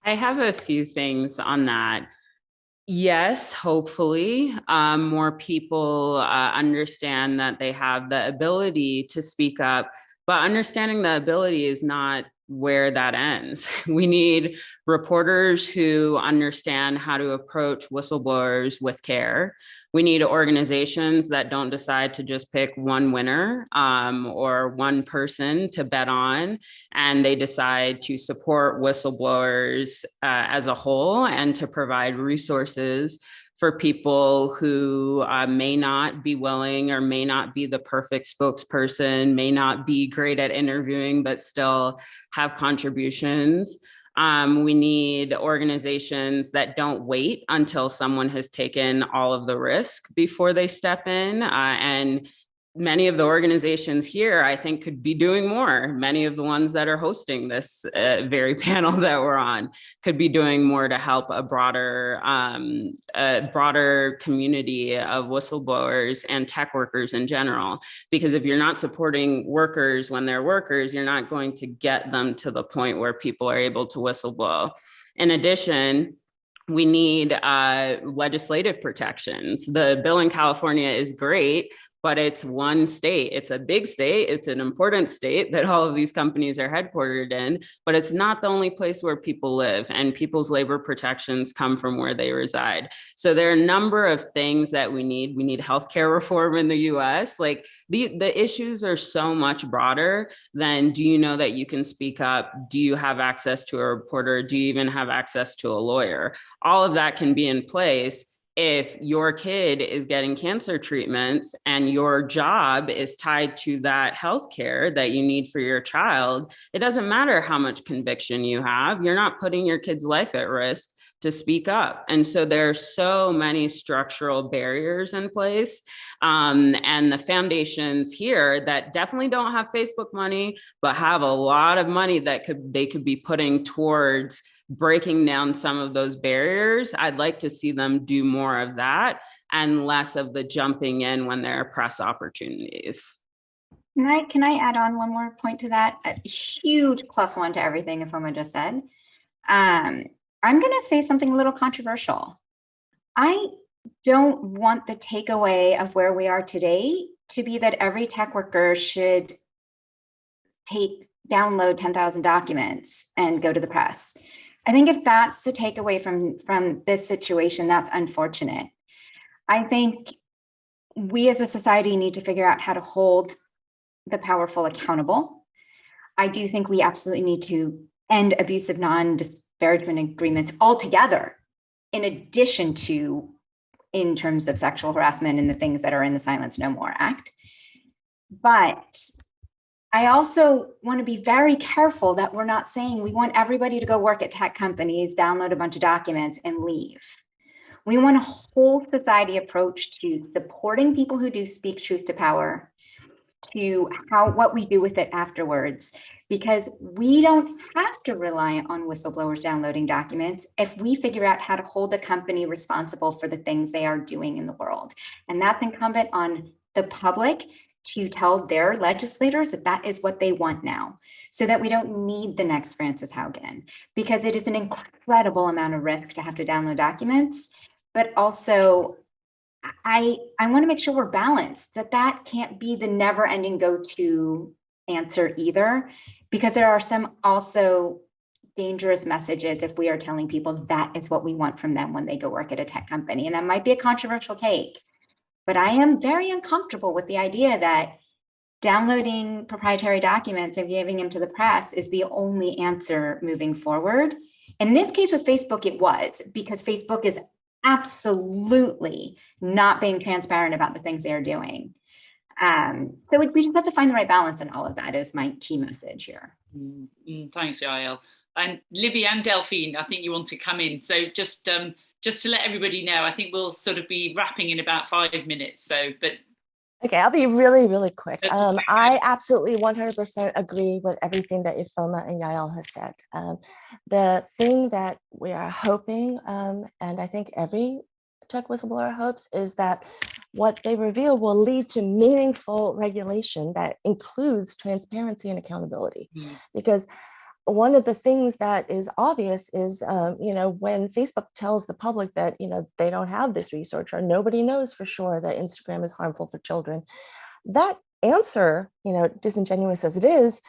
I have a few things on that. Yes, hopefully more people understand that they have the ability to speak up, but understanding the ability is not where that ends. We need reporters who understand how to approach whistleblowers with care. We need organizations that don't decide to just pick one winner or one person to bet on, and they decide to support whistleblowers as a whole and to provide resources for people who may not be willing or may not be the perfect spokesperson, may not be great at interviewing, but still have contributions. We need organizations that don't wait until someone has taken all of the risk before they step in. And many of the organizations here, I think, could be doing more. Many of the ones that are hosting this very panel that we're on could be doing more to help a broader community of whistleblowers and tech workers in general. Because if you're not supporting workers when they're workers, you're not going to get them to the point where people are able to whistleblow. In addition, we need legislative protections. The bill in California is great, but it's one state. It's a big state. It's an important state that all of these companies are headquartered in, but it's not the only place where people live, and people's labor protections come from where they reside. So there are a number of things that we need. We need healthcare reform in the US. Like the issues are so much broader than, do you know that you can speak up? Do you have access to a reporter? Do you even have access to a lawyer? All of that can be in place if your kid is getting cancer treatments and your job is tied to that healthcare that you need for your child. It doesn't matter how much conviction you have. You're not putting your kid's life at risk to speak up. And so there are so many structural barriers in place. And the foundations here that definitely don't have Facebook money, but have a lot of money that they could be putting towards breaking down some of those barriers. I'd like to see them do more of that and less of the jumping in when there are press opportunities. Can I add on one more point to that? A huge +1 to everything Ifeoma just said. I'm going to say something a little controversial. I don't want the takeaway of where we are today to be that every tech worker should download 10,000 documents and go to the press. I think if that's the takeaway from this situation, that's unfortunate. I think we as a society need to figure out how to hold the powerful accountable. I do think we absolutely need to end abusive non-disparagement agreements altogether, in addition to in terms of sexual harassment and the things that are in the Silence No More Act. But I also want to be very careful that we're not saying we want everybody to go work at tech companies, download a bunch of documents, and leave. We want a whole society approach to supporting people who do speak truth to power, to what we do with it afterwards, because we don't have to rely on whistleblowers downloading documents if we figure out how to hold a company responsible for the things they are doing in the world. And that's incumbent on the public to tell their legislators that that is what they want now, so that we don't need the next Frances Haugen, because it is an incredible amount of risk to have to download documents. But also, I want to make sure we're balanced, that can't be the never-ending go-to answer either, because there are some also dangerous messages if we are telling people that is what we want from them when they go work at a tech company. And that might be a controversial take, but I am very uncomfortable with the idea that downloading proprietary documents and giving them to the press is the only answer moving forward. In this case with Facebook, it was, because Facebook is absolutely not being transparent about the things they are doing. So we just have to find the right balance in all of that is my key message here. Thanks, Yael. And Libby and Delphine, I think you want to come in. So just to let everybody know, I think we'll sort of be wrapping in about 5 minutes. So, but okay, I'll be really, really quick. I absolutely 100% agree with everything that Ifeoma and Yael has said. The thing that we are hoping, and I think every tech whistleblower hopes, is that what they reveal will lead to meaningful regulation that includes transparency and accountability. Because one of the things that is obvious is, when Facebook tells the public that, they don't have this research, or nobody knows for sure that Instagram is harmful for children, that answer, disingenuous as it is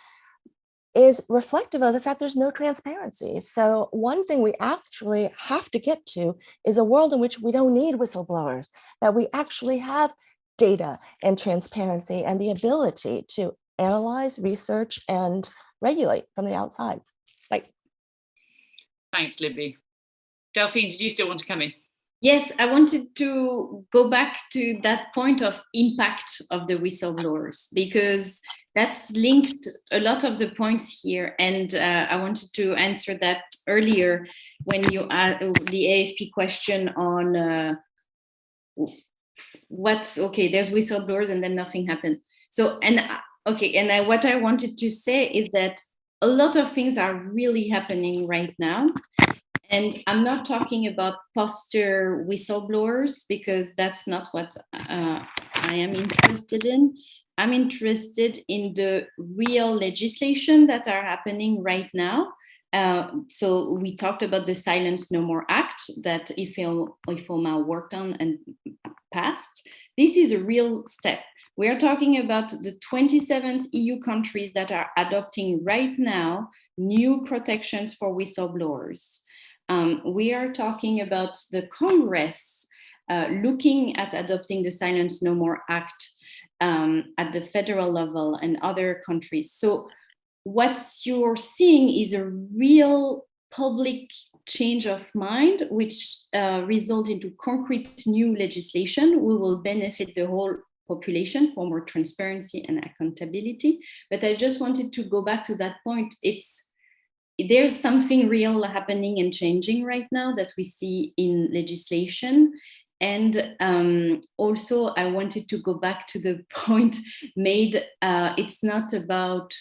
reflective of the fact there's no transparency. So one thing we actually have to get to is a world in which we don't need whistleblowers, that we actually have data and transparency and the ability to analyze, research, and regulate from the outside. Thanks, Libby. Delphine, did you still want to come in? Yes, I wanted to go back to that point of impact of the whistleblowers, because that's linked a lot of the points here. And I wanted to answer that earlier when you asked the AFP question on there's whistleblowers and then nothing happened. So, what I wanted to say is that a lot of things are really happening right now. And I'm not talking about poster whistleblowers, because that's not what I am interested in. I'm interested in the real legislation that are happening right now. So we talked about the Silence No More Act that Ifeoma worked on and passed. This is a real step. We are talking about the 27 EU countries that are adopting right now new protections for whistleblowers. We are talking about the Congress looking at adopting the Silence No More Act at the federal level and other countries. So what you're seeing is a real public change of mind, which result into concrete new legislation. We will benefit the whole population for more transparency and accountability. But I just wanted to go back to that point. There's something real happening and changing right now that we see in legislation. And also I wanted to go back to the point made. It's not about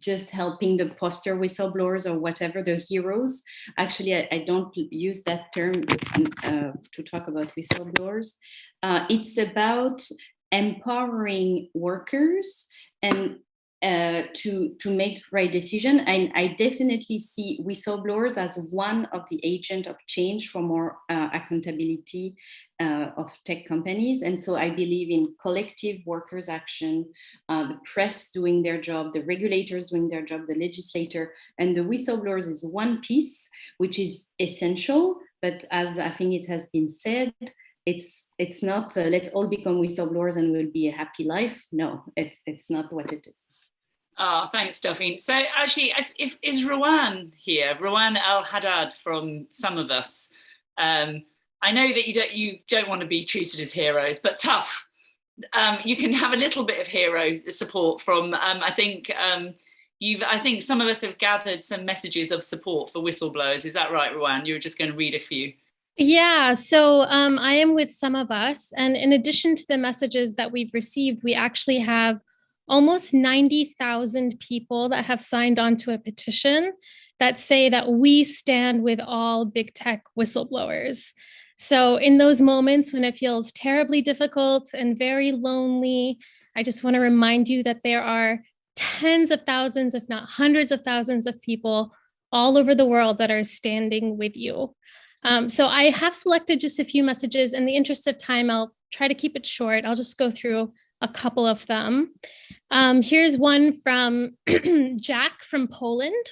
just helping the poster whistleblowers or whatever, the heroes. Actually, I don't use that term to talk about whistleblowers. It's about empowering workers and to make right decision. And I definitely see whistleblowers as one of the agent of change for more accountability of tech companies. And so I believe in collective workers' action, the press doing their job, the regulators doing their job, the legislator, and the whistleblowers is one piece, which is essential. But as I think it has been said, it's not let's all become whistleblowers and we'll be a happy life. No, it's not what it is. Oh, thanks, Delphine. So actually, is Rowan here? Rowan Al-Haddad from Some of Us. I know that you don't want to be treated as heroes, but tough. You can have a little bit of hero support from. I think some of us have gathered some messages of support for whistleblowers. Is that right, Rowan? You were just going to read a few. Yeah, so I am with Some of Us, and in addition to the messages that we've received, we actually have almost 90,000 people that have signed on to a petition that say that we stand with all big tech whistleblowers. So in those moments when it feels terribly difficult and very lonely, I just want to remind you that there are tens of thousands, if not hundreds of thousands of people all over the world that are standing with you. So I have selected just a few messages. In the interest of time, I'll try to keep it short. I'll just go through a couple of them. Here's one from Jack from Poland.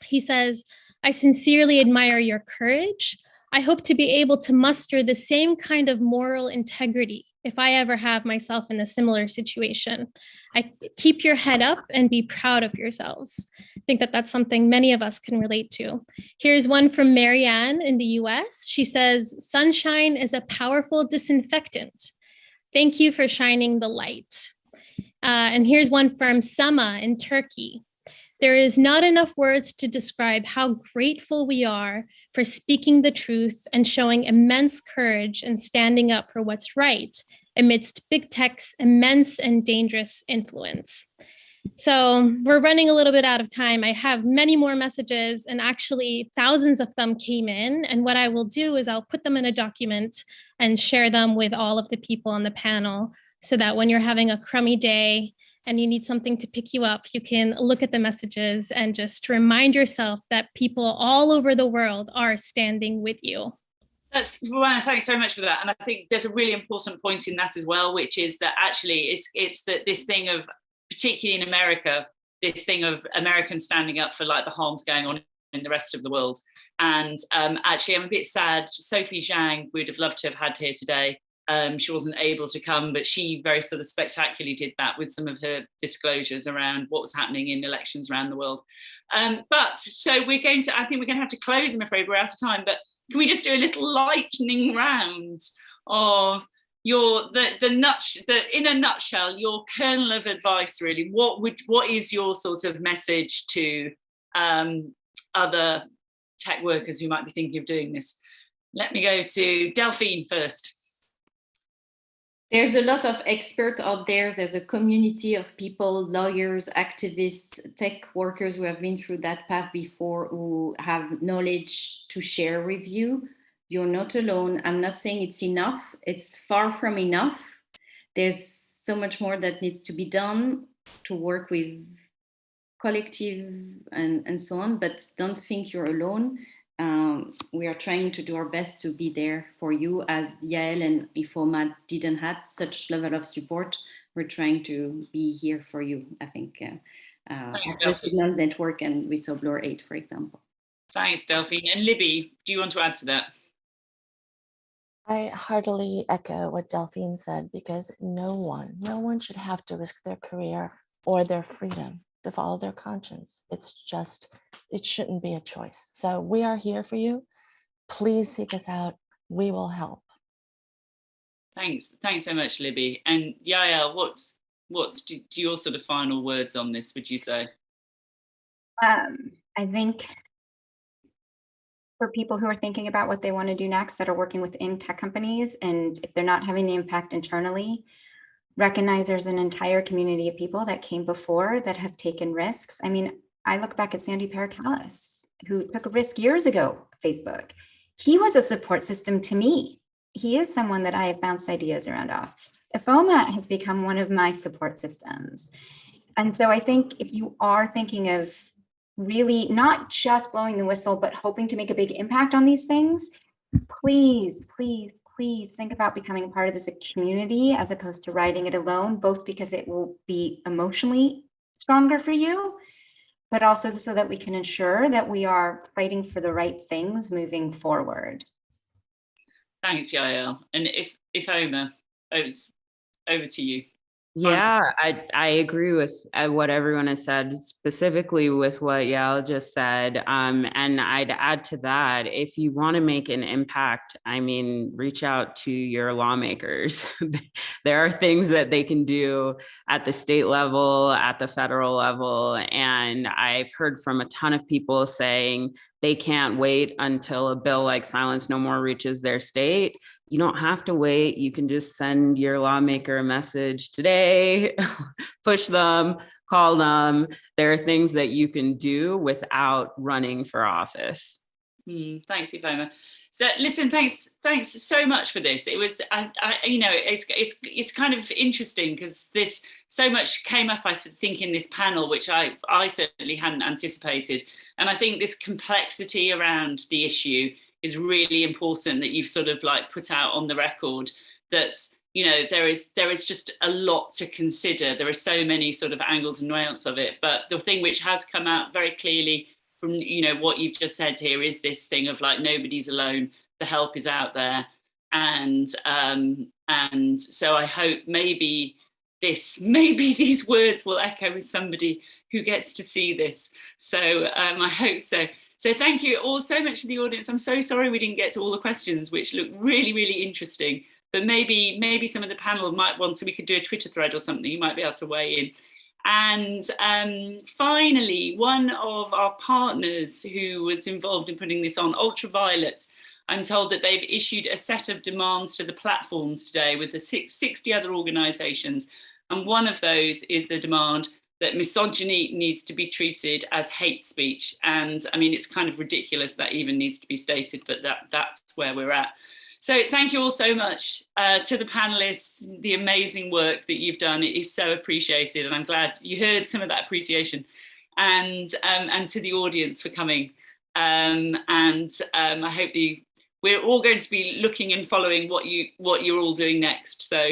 He says, I sincerely admire your courage. I hope to be able to muster the same kind of moral integrity if I ever have myself in a similar situation. I keep your head up and be proud of yourselves. I think that that's something many of us can relate to. Here's one from Marianne in the US. She says, sunshine is a powerful disinfectant. Thank you for shining the light. And here's one from Sama in Turkey. There is not enough words to describe how grateful we are for speaking the truth and showing immense courage and standing up for what's right amidst big tech's immense and dangerous influence. So we're running a little bit out of time. I have many more messages, and actually thousands of them came in. And what I will do is I'll put them in a document and share them with all of the people on the panel so that when you're having a crummy day and you need something to pick you up, you can look at the messages and just remind yourself that people all over the world are standing with you. That's well, thanks so much for that. And I think there's a really important point in that as well, which is that actually it's that this thing of, particularly in America, this thing of Americans standing up for like the harms going on in the rest of the world. And actually, I'm a bit sad. Sophie Zhang would have loved to have had here today. She wasn't able to come, but she very sort of spectacularly did that with some of her disclosures around what was happening in elections around the world. But so I think we're going to have to close, I'm afraid we're out of time, but can we just do a little lightning round of in a nutshell, your kernel of advice, really? What is your sort of message to other tech workers who might be thinking of doing this? Let me go to Delphine first. There's a lot of experts out there. There's a community of people, lawyers, activists, tech workers who have been through that path before, who have knowledge to share with you. You're not alone. I'm not saying it's enough. It's far from enough. There's so much more that needs to be done to work with collective and so on, but don't think you're alone. We are trying to do our best to be there for you, as Yael and Ifeoma didn't have such level of support. We're trying to be here for you, I think. Signals Network and Whistleblower Aid, for example. Thanks, Delphine. And Libby, do you want to add to that? I heartily echo what Delphine said, because no one should have to risk their career or their freedom to follow their conscience. It shouldn't be a choice. So we are here for you. Please seek us out. We will help. Thanks so much, Libby. And Yael, what's your sort of final words on this, would you say? I think for people who are thinking about what they want to do next, that are working within tech companies, and if they're not having the impact internally, recognize there's an entire community of people that came before that have taken risks. I mean, I look back at Sandy Parakalis, who took a risk years ago, Facebook. He was a support system to me. He is someone that I have bounced ideas around off. Ifeoma has become one of my support systems. And so I think if you are thinking of really not just blowing the whistle, but hoping to make a big impact on these things, please think about becoming a part of this community as opposed to riding it alone, both because it will be emotionally stronger for you, but also so that we can ensure that we are fighting for the right things moving forward. Thanks, Yael. And Ifeoma, over to you. Yeah, I agree with what everyone has said, specifically with what Yael just said. And I'd add to that, if you want to make an impact, I mean, reach out to your lawmakers. There are things that they can do at the state level, at the federal level. And I've heard from a ton of people saying they can't wait until a bill like Silence No More reaches their state you don't have to wait. You can just send your lawmaker a message today, push them, call them. There are things that you can do without running for office. Thanks, Ifeoma. So listen, thanks so much for this. It was, you know, it's kind of interesting because this so much came up, I think, in this panel, which I certainly hadn't anticipated. And I think this complexity around the issue is really important that you've sort of like put out on the record that, you know, there is just a lot to consider. There are so many sort of angles and nuance of it. But the thing which has come out very clearly from, you know, what you've just said here is this thing of like, nobody's alone, the help is out there. And so I hope maybe these words will echo with somebody who gets to see this. So I hope so. So thank you all so much to the audience. I'm so sorry we didn't get to all the questions, which look really, really interesting. But maybe some of the panel might want to, we could do a Twitter thread or something, you might be able to weigh in. And finally, one of our partners who was involved in putting this on, Ultraviolet, I'm told that they've issued a set of demands to the platforms today with the 60 other organisations. And one of those is the demand that misogyny needs to be treated as hate speech. And I mean, it's kind of ridiculous that even needs to be stated, but that's where we're at. So thank you all so much to the panelists, the amazing work that you've done. It is so appreciated. And I'm glad you heard some of that appreciation, and to the audience for coming. I hope we're all going to be looking and following what you're all doing next. So